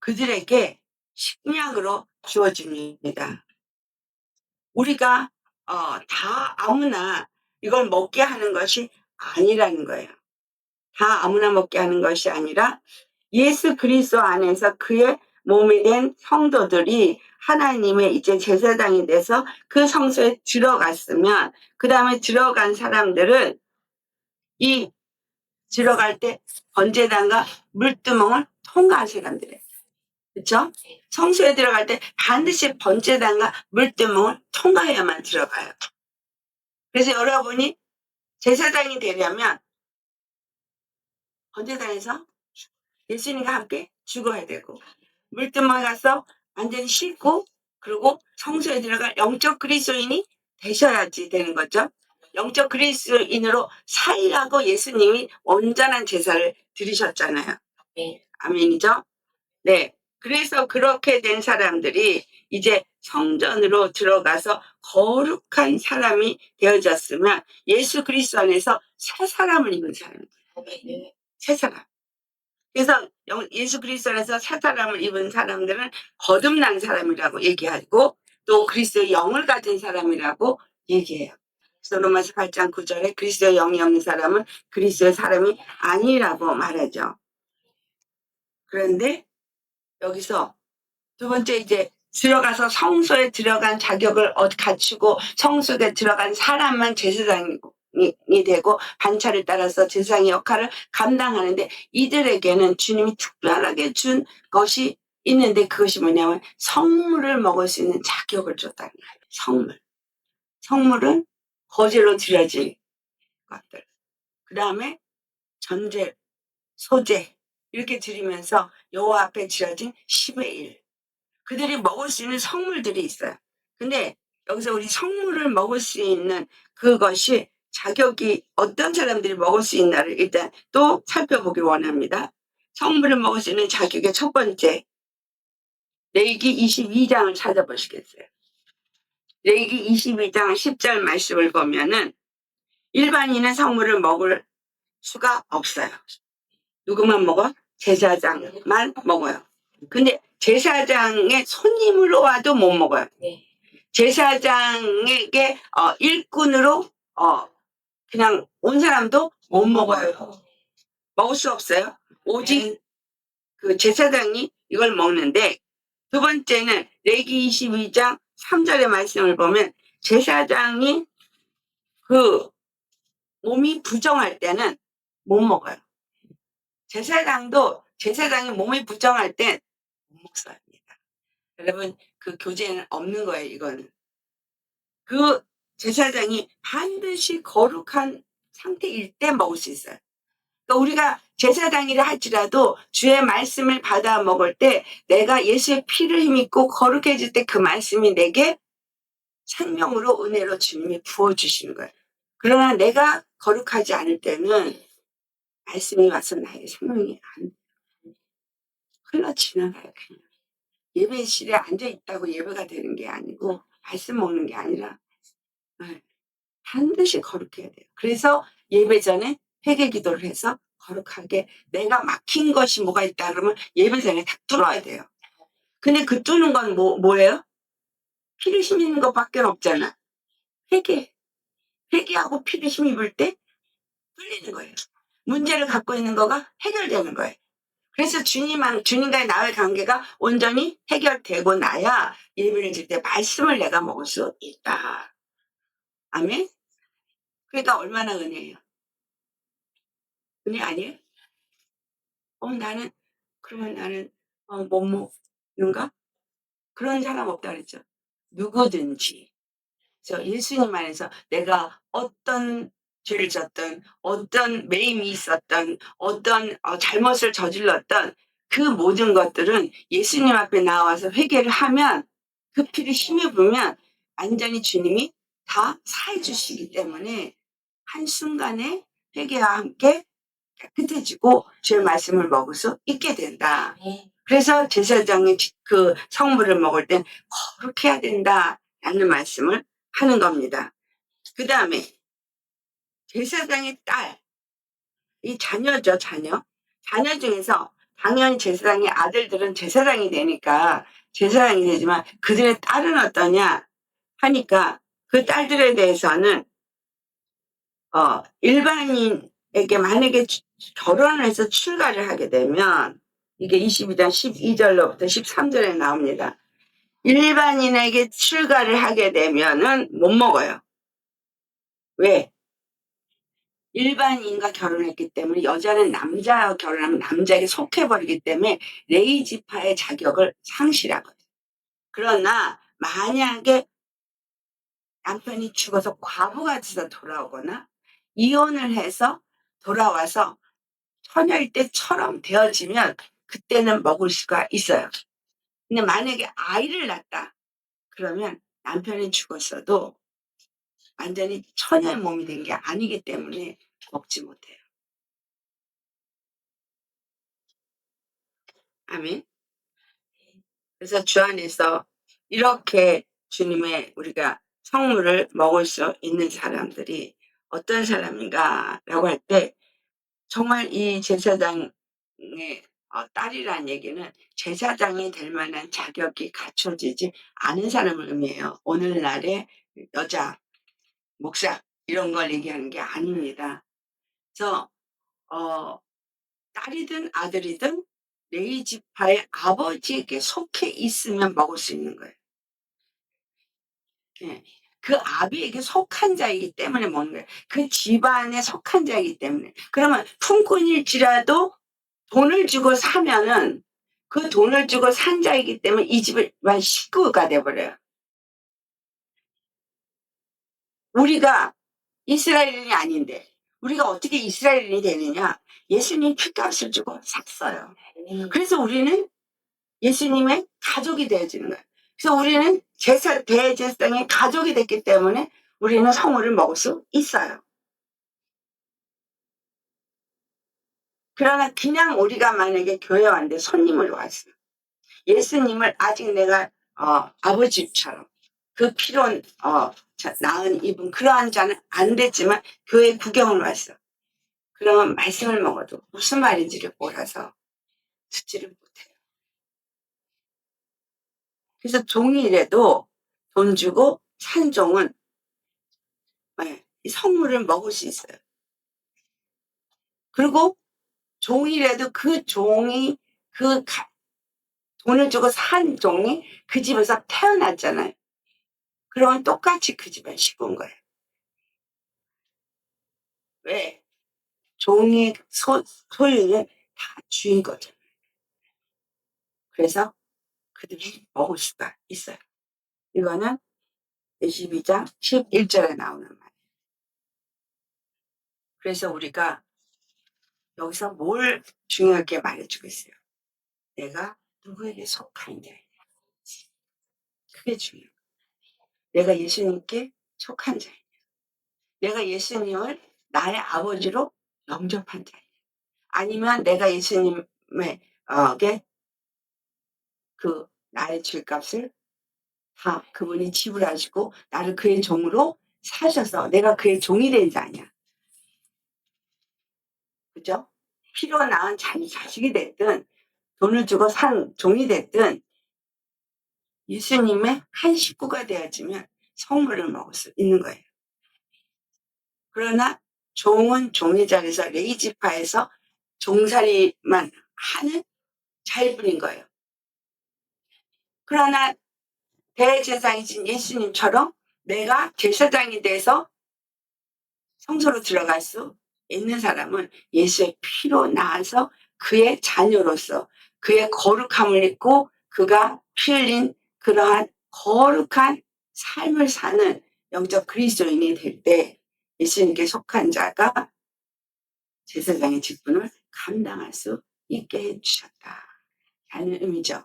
그들에게 식량으로 주어집니다. 우리가 다 아무나 이걸 먹게 하는 것이 아니라는 거예요. 다 아무나 먹게 하는 것이 아니라 예수 그리스도 안에서 그의 몸이 된 성도들이 하나님의 이제 제사장이 돼서 그 성소에 들어갔으면 그 다음에 들어간 사람들은 이 들어갈 때 번제단과 물두멍을 통과한 사람들이에요. 그렇죠? 성소에 들어갈 때 반드시 번제단과 물두멍을 통과해야만 들어가요. 그래서 여러분이 제사장이 되려면 번제단에서 예수님과 함께 죽어야 되고 물두멍에 가서 완전히 씻고 그리고 성소에 들어갈 영적 그리스도인이 되셔야지 되는 거죠. 영적 그리스도인으로 살라고 예수님이 온전한 제사를 드리셨잖아요. 네. 아멘이죠? 네. 그래서 그렇게 된 사람들이 이제 성전으로 들어가서 거룩한 사람이 되어졌으면 예수 그리스도 안에서 새 사람을 입은 사람입니다. 네. 새 사람. 그래서 예수 그리스도 안에서 새 사람을 입은 사람들은 거듭난 사람이라고 얘기하고 또 그리스도의 영을 가진 사람이라고 얘기해요. 그래서 로마서 8장 9절에 그리스도의 영이 없는 사람은 그리스도의 사람이 아니라고 말하죠. 그런데 여기서 두 번째 이제 들어가서 성소에 들어간 자격을 갖추고 성소에 들어간 사람만 제사장이 되고 반차를 따라서 제사장의 역할을 감당하는데 이들에게는 주님이 특별하게 준 것이 있는데 그것이 뭐냐면 성물을 먹을 수 있는 자격을 줬다는 거예요. 성물. 성물은 거제로 드려진 것들. 그 다음에 전제, 소제 이렇게 드리면서 여호와 앞에 드려진 10의 1. 그들이 먹을 수 있는 성물들이 있어요. 근데 여기서 우리 성물을 먹을 수 있는 그것이 자격이 어떤 사람들이 먹을 수 있나를 일단 또 살펴보길 원합니다. 성물을 먹을 수 있는 자격의 첫 번째, 레위기 22장을 찾아보시겠어요? 레위기 22장 10절 말씀을 보면은 일반인은 성물을 먹을 수가 없어요. 누구만 먹어? 제사장만 먹어요. 근데 제사장의 손님으로 와도 못 먹어요. 네. 제사장에게 일꾼으로 그냥 온 사람도 못 먹어요. 먹을 수 없어요. 오직 그 제사장이 이걸 먹는데 두 번째는 레위기 22장 3절의 말씀을 보면 제사장이 그 몸이 부정할 때는 못 먹어요. 제사장이 몸이 부정할 땐 못 먹습니다. 여러분 그 교재는 없는 거예요. 이거는 그 제사장이 반드시 거룩한 상태일 때 먹을 수 있어요. 그러니까 우리가 제사장이라 할지라도 주의 말씀을 받아 먹을 때 내가 예수의 피를 힘입고 거룩해질 때 그 말씀이 내게 생명으로 은혜로 주님이 부어주시는 거예요. 그러나 내가 거룩하지 않을 때는 말씀이 와서 나에게 생명이 안 흘러 지나가요. 그냥 예배실에 앉아있다고 예배가 되는 게 아니고 말씀 먹는 게 아니라 반드시 거룩해야 돼요. 그래서 예배 전에 회개 기도를 해서 거룩하게 내가 막힌 것이 뭐가 있다 그러면 예배 전에 다 뚫어야 돼요. 근데 그 뚫는 건 뭐예요? 피를 힘입는 것밖에 없잖아. 회개하고 피를 힘입을 때 뚫리는 거예요. 문제를 갖고 있는 거가 해결되는 거예요. 그래서 주님과의 나의 관계가 온전히 해결되고 나야 예배를 드릴 때 말씀을 내가 먹을 수 있다. 아멘? 그러니까 얼마나 은혜예요? 은혜 아니에요? 그러면 나는 못 먹는가? 그런 사람 없다 그랬죠. 누구든지. 예수님 안에서 내가 어떤 죄를 졌든 어떤 매임이 있었던 어떤 잘못을 저질렀던 그 모든 것들은 예수님 앞에 나와서 회개를 하면 그 피를 힘에 부으면 완전히 주님이 다 사해 주시기 때문에 한순간에 회개와 함께 깨끗해지고 주의 말씀을 먹을 수 있게 된다. 그래서 제사장이 그 성물을 먹을 땐 거룩해야 된다라는 말씀을 하는 겁니다. 그 다음에 제사장의 딸, 이 자녀죠, 자녀. 자녀 중에서 당연히 제사장의 아들들은 제사장이 되니까 제사장이 되지만 그들의 딸은 어떠냐 하니까 그 딸들에 대해서는 일반인에게 만약에 결혼을 해서 출가를 하게 되면 이게 22장 12절로부터 13절에 나옵니다. 일반인에게 출가를 하게 되면은 못 먹어요. 왜? 일반인과 결혼했기 때문에 여자는 남자와 결혼하면 남자에게 속해버리기 때문에 레이지파의 자격을 상실하거든요. 그러나 만약에 남편이 죽어서 과부가 돼서 돌아오거나 이혼을 해서 돌아와서 처녀일 때처럼 되어지면 그때는 먹을 수가 있어요. 근데 만약에 아이를 낳았다 그러면 남편이 죽었어도 완전히 처녀의 몸이 된 게 아니기 때문에 먹지 못해요. 아멘. 그래서 주 안에서 이렇게 주님의 우리가 성물을 먹을 수 있는 사람들이 어떤 사람인가라고 할 때 정말 이 제사장의 딸이라는 얘기는 제사장이 될 만한 자격이 갖춰지지 않은 사람을 의미해요. 오늘날의 여자, 목사 이런 걸 얘기하는 게 아닙니다. 그래서 딸이든 아들이든 레위지파의 아버지에게 속해 있으면 먹을 수 있는 거예요. 예. 그 아비에게 속한 자이기 때문에 먹는 거예요. 그 집안에 속한 자이기 때문에. 그러면 품꾼일지라도 돈을 주고 사면은 그 돈을 주고 산 자이기 때문에 이 집안 식구가 돼버려요. 우리가 이스라엘인이 아닌데 우리가 어떻게 이스라엘인이 되느냐? 예수님 피값을 주고 샀어요. 그래서 우리는 예수님의 가족이 되어지는 거예요. 그래서 우리는 대제사장의 가족이 됐기 때문에 우리는 성물을 먹을 수 있어요. 그러나 그냥 우리가 만약에 교회 왔는데 손님을 왔어요. 예수님을 아직 내가 아버지처럼 그 피로 낳은 입은 그러한 자는 안 됐지만 교회 구경을 왔어. 그러면 말씀을 먹어도 무슨 말인지를 몰라서 듣지를 못해요. 그래서 종이라도 돈 주고 산 종은 이 성물을 먹을 수 있어요. 그리고 종이라도 그 종이 돈을 주고 산 종이 그 집에서 태어났잖아요. 그러면 똑같이 그 집안 식구인 거예요. 왜? 종의 소유는 다 주인 거잖아요. 그래서 그들이 먹을 수가 있어요. 이거는 22장 11절에 나오는 말이에요. 그래서 우리가 여기서 뭘 중요하게 말해주고 있어요. 내가 누구에게 속하느냐. 그게 중요해요. 내가 예수님께 속한 자예요. 내가 예수님을 나의 아버지로 영접한 자예요. 아니면 내가 예수님에게 나의 죄값을 다 그분이 지불하시고 나를 그의 종으로 사셔서 내가 그의 종이 된 자냐. 그죠? 피로 낳은 자식이 됐든 돈을 주고 산 종이 됐든 예수님의 한 식구가 되어지면 성물을 먹을 수 있는 거예요. 그러나 종은 종의 자리에서 레위지파에서 종살이만 하는 자일뿐인 거예요. 그러나 대제사장이신 예수님처럼 내가 제사장이 돼서 성소로 들어갈 수 있는 사람은 예수의 피로 나와서 그의 자녀로서 그의 거룩함을 입고 그가 피 흘린 그러한 거룩한 삶을 사는 영적 그리스도인이 될 때 예수님께 속한 자가 제사장의 직분을 감당할 수 있게 해주셨다라는 의미죠.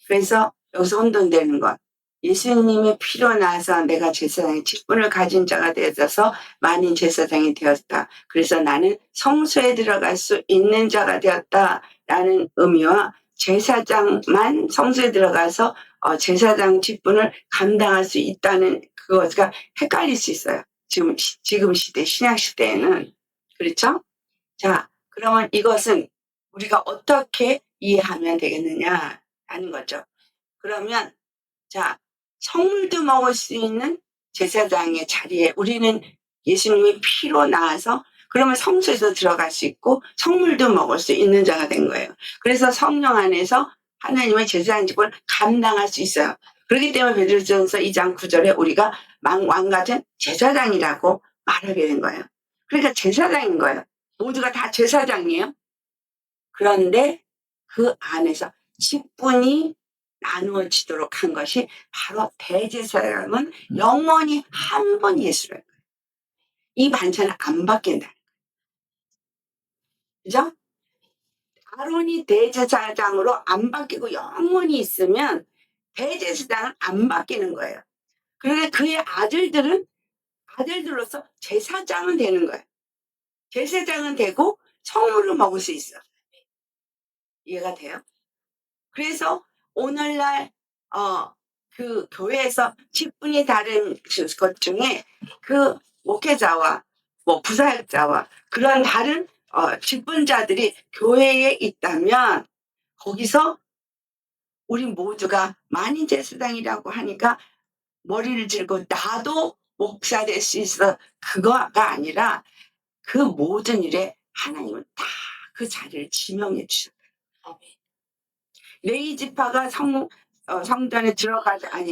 그래서 여기서 혼돈되는 것, 예수님의 피로 나서 내가 제사장의 직분을 가진 자가 되어서 만인 제사장이 되었다. 그래서 나는 성소에 들어갈 수 있는 자가 되었다라는 의미와 제사장만 성소에 들어가서 제사장 직분을 감당할 수 있다는 그것과 헷갈릴 수 있어요. 지금 시대, 신약 시대에는. 그렇죠? 자, 그러면 이것은 우리가 어떻게 이해하면 되겠느냐라는 거죠. 그러면 자, 성물도 먹을 수 있는 제사장의 자리에 우리는 예수님의 피로 나와서 그러면 성소에서 들어갈 수 있고 성물도 먹을 수 있는 자가 된 거예요. 그래서 성령 안에서 하나님의 제사장 직분을 감당할 수 있어요. 그렇기 때문에 베드로전서 2장 9절에 우리가 왕 같은 제사장이라고 말하게 된 거예요. 그러니까 제사장인 거예요. 모두가 다 제사장이에요. 그런데 그 안에서 직분이 나누어지도록 한 것이 바로 대제사장은 영원히 한 번 예수를 거예요. 이 반찬은 안 바뀐다. 그죠? 아론이 대제사장으로 안 바뀌고 영원히 있으면 대제사장은 안 바뀌는 거예요. 그러나 그의 아들들로서 제사장은 되는 거예요. 제사장은 되고 성물을 먹을 수 있어. 이해가 돼요? 그래서 오늘날 그 교회에서 직분이 다른 것 중에 그 목회자와 뭐 부사역자와 그런 다른 직분자들이 교회에 있다면 거기서 우리 모두가 만인 제사장이라고 하니까 머리를 들고 나도 목사 될 수 있어. 그거가 아니라 그 모든 일에 하나님은 다 그 자리를 지명해 주셨다. 레위 지파가 성전에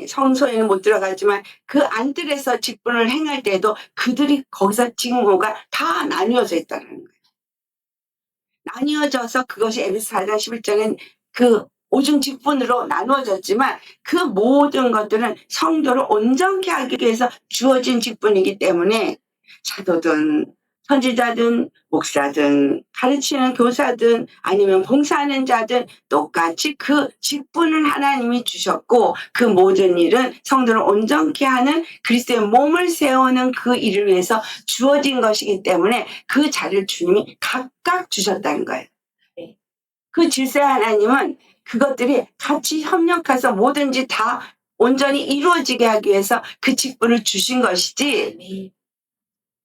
성소에는 못 들어가지만 그 안뜰에서 직분을 행할 때에도 그들이 거기서 직무가 다 나뉘어져 있다는 거예요. 나뉘어져서 그것이 에베소 4장 11장엔 그 오중 직분으로 나누어졌지만 그 모든 것들은 성도를 온전케 하기 위해서 주어진 직분이기 때문에 사도든 선지자든 목사든 가르치는 교사든 아니면 봉사하는 자든 똑같이 그 직분을 하나님이 주셨고 그 모든 일은 성도를 온전케 하는 그리스도의 몸을 세우는 그 일을 위해서 주어진 것이기 때문에 그 자리를 주님이 각각 주셨다는 거예요. 그 질서의 하나님은 그것들이 같이 협력해서 뭐든지 다 온전히 이루어지게 하기 위해서 그 직분을 주신 것이지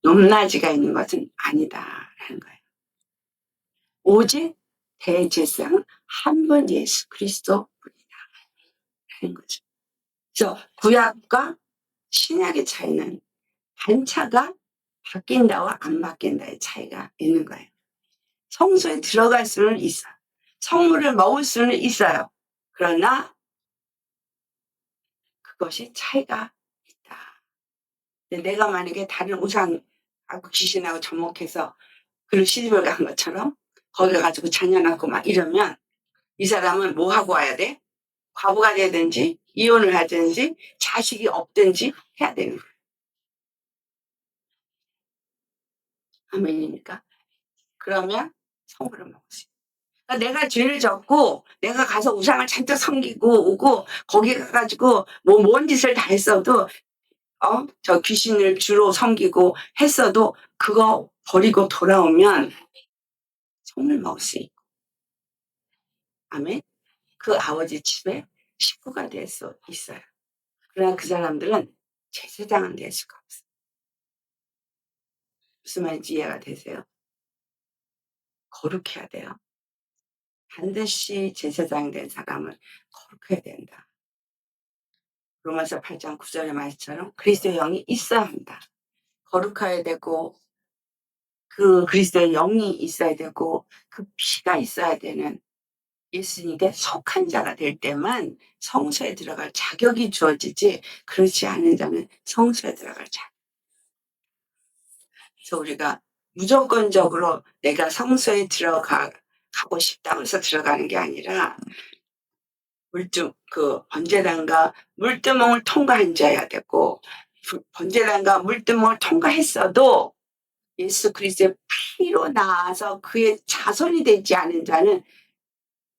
높낮이가 있는 것은 아니다라는 거예요. 오직 대제사장은 한 번 예수 그리스도뿐이다라는 거죠. 그래서 구약과 신약의 차이는 반차가 바뀐다와 안 바뀐다의 차이가 있는 거예요. 성소에 들어갈 수는 있어요. 성물을 먹을 수는 있어요. 그러나 그것이 차이가 있다. 내가 만약에 다른 우상하고 귀신하고 접목해서 그리고 시집을 간 것처럼 거기 가지고 자녀 낳고 막 이러면 이 사람은 뭐 하고 와야 돼? 과부가 되든지 이혼을 하든지 자식이 없든지 해야 되는 거예요. 아멘입니까? 그러면 성물을 먹을 수 있어요. 그러니까 내가 죄를 졌고 내가 가서 우상을 잔뜩 섬기고 오고 거기 가가지고 뭐 뭔 짓을 다 했어도 저 귀신을 주로 섬기고 했어도 그거 버리고 돌아오면 성물 먹을 수 있고 아멘. 그 아버지 집에 식구가 될 수 있어요. 그러나 그 사람들은 제사장은 될 수가 없어요. 무슨 말인지 이해가 되세요? 거룩해야 돼요. 반드시 제사장 된 사람은 거룩해야 된다. 로마서 8장 9절의 말씀처럼 그리스도의 영이 있어야 한다. 거룩해야 되고 그 그리스도의 영이 있어야 되고 그 피가 있어야 되는 예수님께 속한 자가 될 때만 성소에 들어갈 자격이 주어지지, 그렇지 않은 자는 성소에 들어갈 자격. 그래서 우리가 무조건적으로 내가 성소에 가고 싶다고 해서 들어가는 게 아니라 번제단과 물두멍을 통과한 자여야 되고, 번제단과 물두멍을 통과했어도 예수 그리스도의 피로 나와서 그의 자손이 되지 않은 자는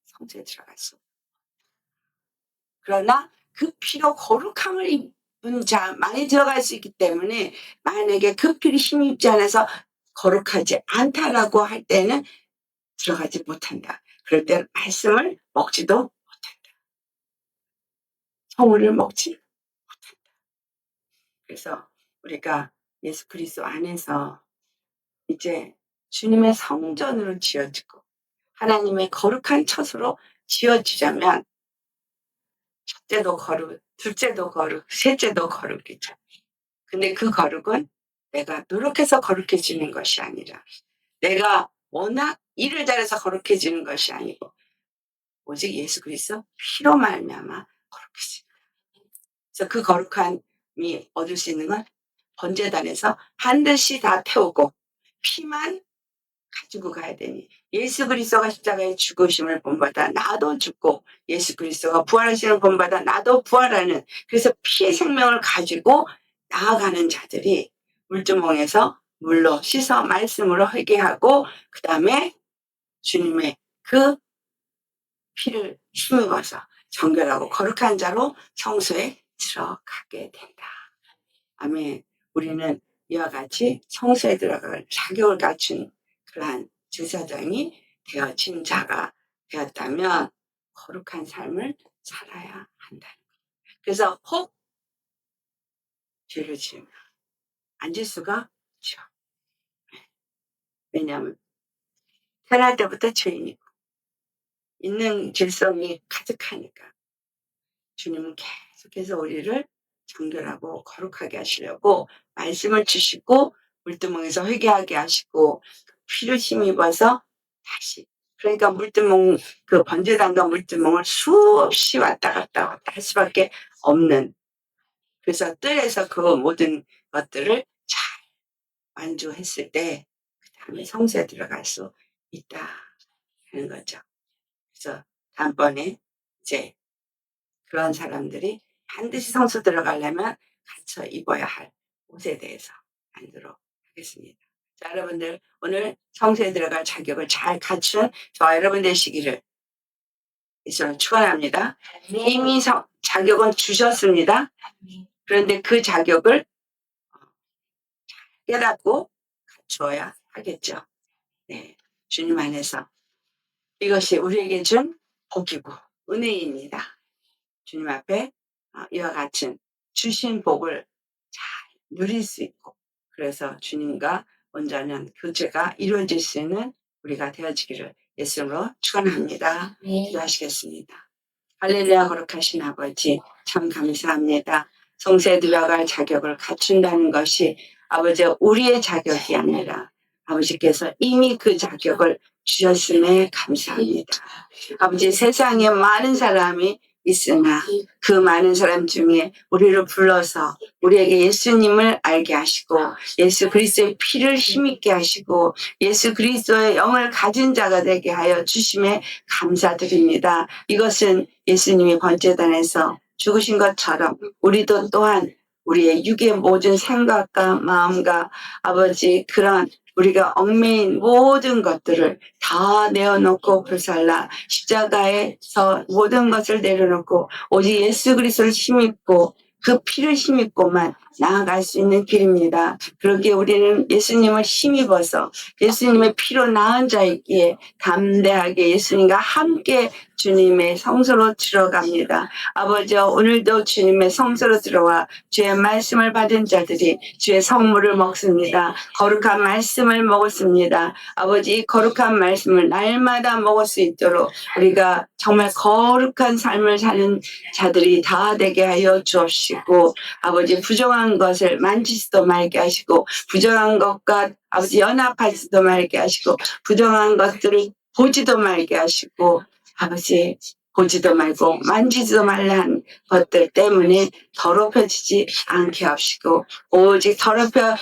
성소에 들어갈 수 없어요. 그러나 그 피로 거룩함을 입은 자만이 들어갈 수 있기 때문에, 만약에 그 피를 힘입지 않아서 거룩하지 않다라고 할 때는 들어가지 못한다. 그럴 때는 말씀을 먹지도 못한다. 성물을 먹지 못한다. 그래서 우리가 예수 그리스도 안에서 이제 주님의 성전으로 지어지고 하나님의 거룩한 처소로 지어지자면, 첫째도 거룩, 둘째도 거룩, 셋째도 거룩이죠. 근데 그 거룩은 내가 노력해서 거룩해지는 것이 아니라, 내가 워낙 일을 잘해서 거룩해지는 것이 아니고, 오직 예수 그리스도 피로 말미암아 거룩해집니다. 그래서 그 거룩함이 얻을 수 있는 건 번제단에서 반드시 다 태우고 피만 가지고 가야 되니, 예수 그리스도가 십자가에 죽으심을 본받아 나도 죽고, 예수 그리스도가 부활하시는 본받아 나도 부활하는, 그래서 피의 생명을 가지고 나아가는 자들이 물두멍에서 물로 씻어 말씀으로 회개하고, 그 다음에 주님의 그 피를 힘입어서 정결하고 거룩한 자로 성소에 들어가게 된다. 아멘. 우리는 이와 같이 성소에 들어갈 자격을 갖춘 그러한 제사장이 되어진 자가 되었다면 거룩한 삶을 살아야 한다. 그래서 혹 죄를 지으면 앉을 수가 없죠. 왜냐하면 태어날 때부터 죄인이고 있는 질성이 가득하니까 주님은 계속해서 우리를 정결하고 거룩하게 하시려고 말씀을 주시고, 물두멍에서 회개하게 하시고, 피를 힘입어서 다시, 그러니까 물두멍, 그 번제단과 물두멍을 수없이 왔다 갔다 할 수밖에 없는, 그래서 뜰에서 그 모든 것들을 잘 완주했을 때 그 다음에 성소에 들어갈 수 있다 하는 거죠. 그래서 다음번에 이제 그런 사람들이 반드시 성소 들어가려면 갖춰 입어야 할 옷에 대해서 알도록 하겠습니다. 자, 여러분들 오늘 성소에 들어갈 자격을 잘 갖춘 저와 여러분 되시기를 예수로 축원합니다. 이미 자격은 주셨습니다. 그런데 그 자격을 깨닫고 갖추어야 하겠죠. 네, 주님 안에서 이것이 우리에게 준 복이고 은혜입니다. 주님 앞에 이와 같은 주신 복을 잘 누릴 수 있고, 그래서 주님과 온전한 교제가 이루어질 수 있는 우리가 되어지기를 예수님으로 축원합니다. 기도하시겠습니다. 할렐루야. 거룩하신 아버지, 참 감사합니다. 성소에 들어갈 자격을 갖춘다는 것이 아버지 우리의 자격이 아니라 아버지께서 이미 그 자격을 주셨음에 감사합니다. 아버지, 세상에 많은 사람이 있으나 그 많은 사람 중에 우리를 불러서 우리에게 예수님을 알게 하시고, 예수 그리스도의 피를 힘있게 하시고, 예수 그리스도의 영을 가진 자가 되게 하여 주심에 감사드립니다. 이것은 예수님이 번제단에서 죽으신 것처럼 우리도 또한 우리의 육의 모든 생각과 마음과 아버지 그런 우리가 얽매인 모든 것들을 다 내어놓고 불살라 십자가에서 모든 것을 내려놓고 오직 예수 그리스도를 힘입고 그 피를 힘입고만 나아갈 수 있는 길입니다. 그렇게 우리는 예수님을 힘입어서 예수님의 피로 나은 자이기에 담대하게 예수님과 함께 주님의 성소로 들어갑니다. 아버지, 오늘도 주님의 성소로 들어와 주의 말씀을 받은 자들이 주의 성물을 먹습니다. 거룩한 말씀을 먹었습니다. 아버지, 거룩한 말씀을 날마다 먹을 수 있도록 우리가 정말 거룩한 삶을 사는 자들이 다 되게 하여 주옵시고, 아버지 부정한 것을 만지지도 말게 하시고, 부정한 것과 아버지 연합하지도 말게 하시고, 부정한 것들을 보지도 말게 하시고, 아버지 보지도 말고 만지지도 말란 것들 때문에 더럽혀지지 않게 하시고 오직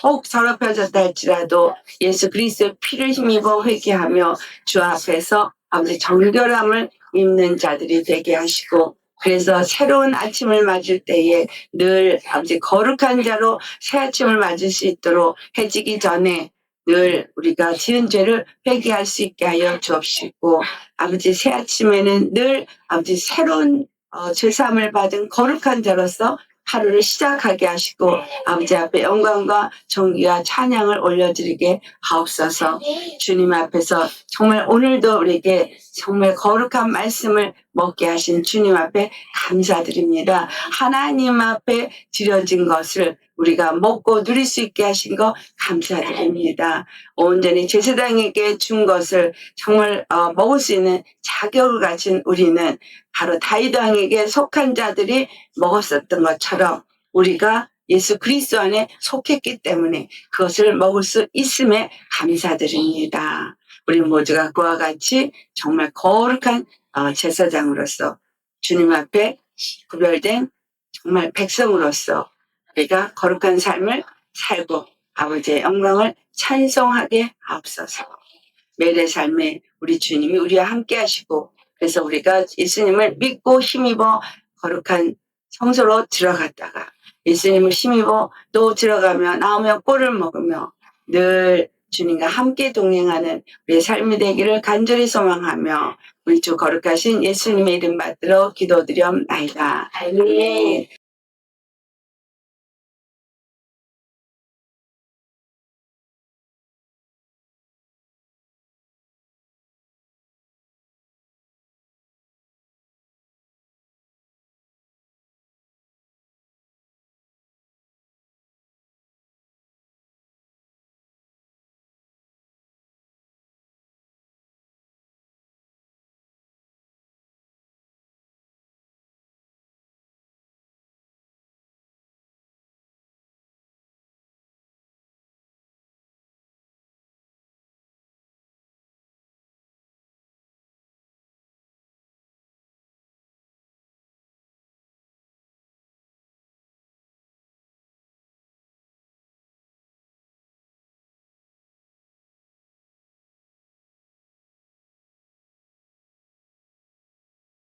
혹 더럽혀졌다 할지라도 예수 그리스도의 피를 힘입어 회개하며 주 앞에서 아버지 정결함을 입는 자들이 되게 하시고 그래서 새로운 아침을 맞을 때에 늘 아버지 거룩한 자로 새 아침을 맞을 수 있도록 해지기 전에 늘 우리가 지은 죄를 회개할 수 있게 하여 주옵시고 아버지 새 아침에는 늘 아버지 새로운 죄사함을 받은 거룩한 자로서 하루를 시작하게 하시고 아버지 앞에 영광과 존귀와 찬양을 올려드리게 하옵소서. 주님 앞에서 정말 오늘도 우리에게 정말 거룩한 말씀을 먹게 하신 주님 앞에 감사드립니다. 하나님 앞에 드려진 것을 우리가 먹고 누릴 수 있게 하신 거 감사드립니다. 온전히 제사장에게 준 것을 정말 먹을 수 있는 자격을 가진 우리는 바로 다윗 왕에게 속한 자들이 먹었었던 것처럼 우리가 예수 그리스도 안에 속했기 때문에 그것을 먹을 수 있음에 감사드립니다. 우리 모두가 그와 같이 정말 거룩한 제사장으로서 주님 앞에 구별된 정말 백성으로서 우리가 거룩한 삶을 살고 아버지의 영광을 찬송하게 하옵소서. 매일의 삶에 우리 주님이 우리와 함께 하시고 그래서 우리가 예수님을 믿고 힘입어 거룩한 성소로 들어갔다가 예수님을 힘입어 또 들어가며 나오며 꼴을 먹으며 늘 주님과 함께 동행하는 우리의 삶이 되기를 간절히 소망하며 우리 주 거룩하신 예수님의 이름 받들어 기도드리옵나이다. 아멘.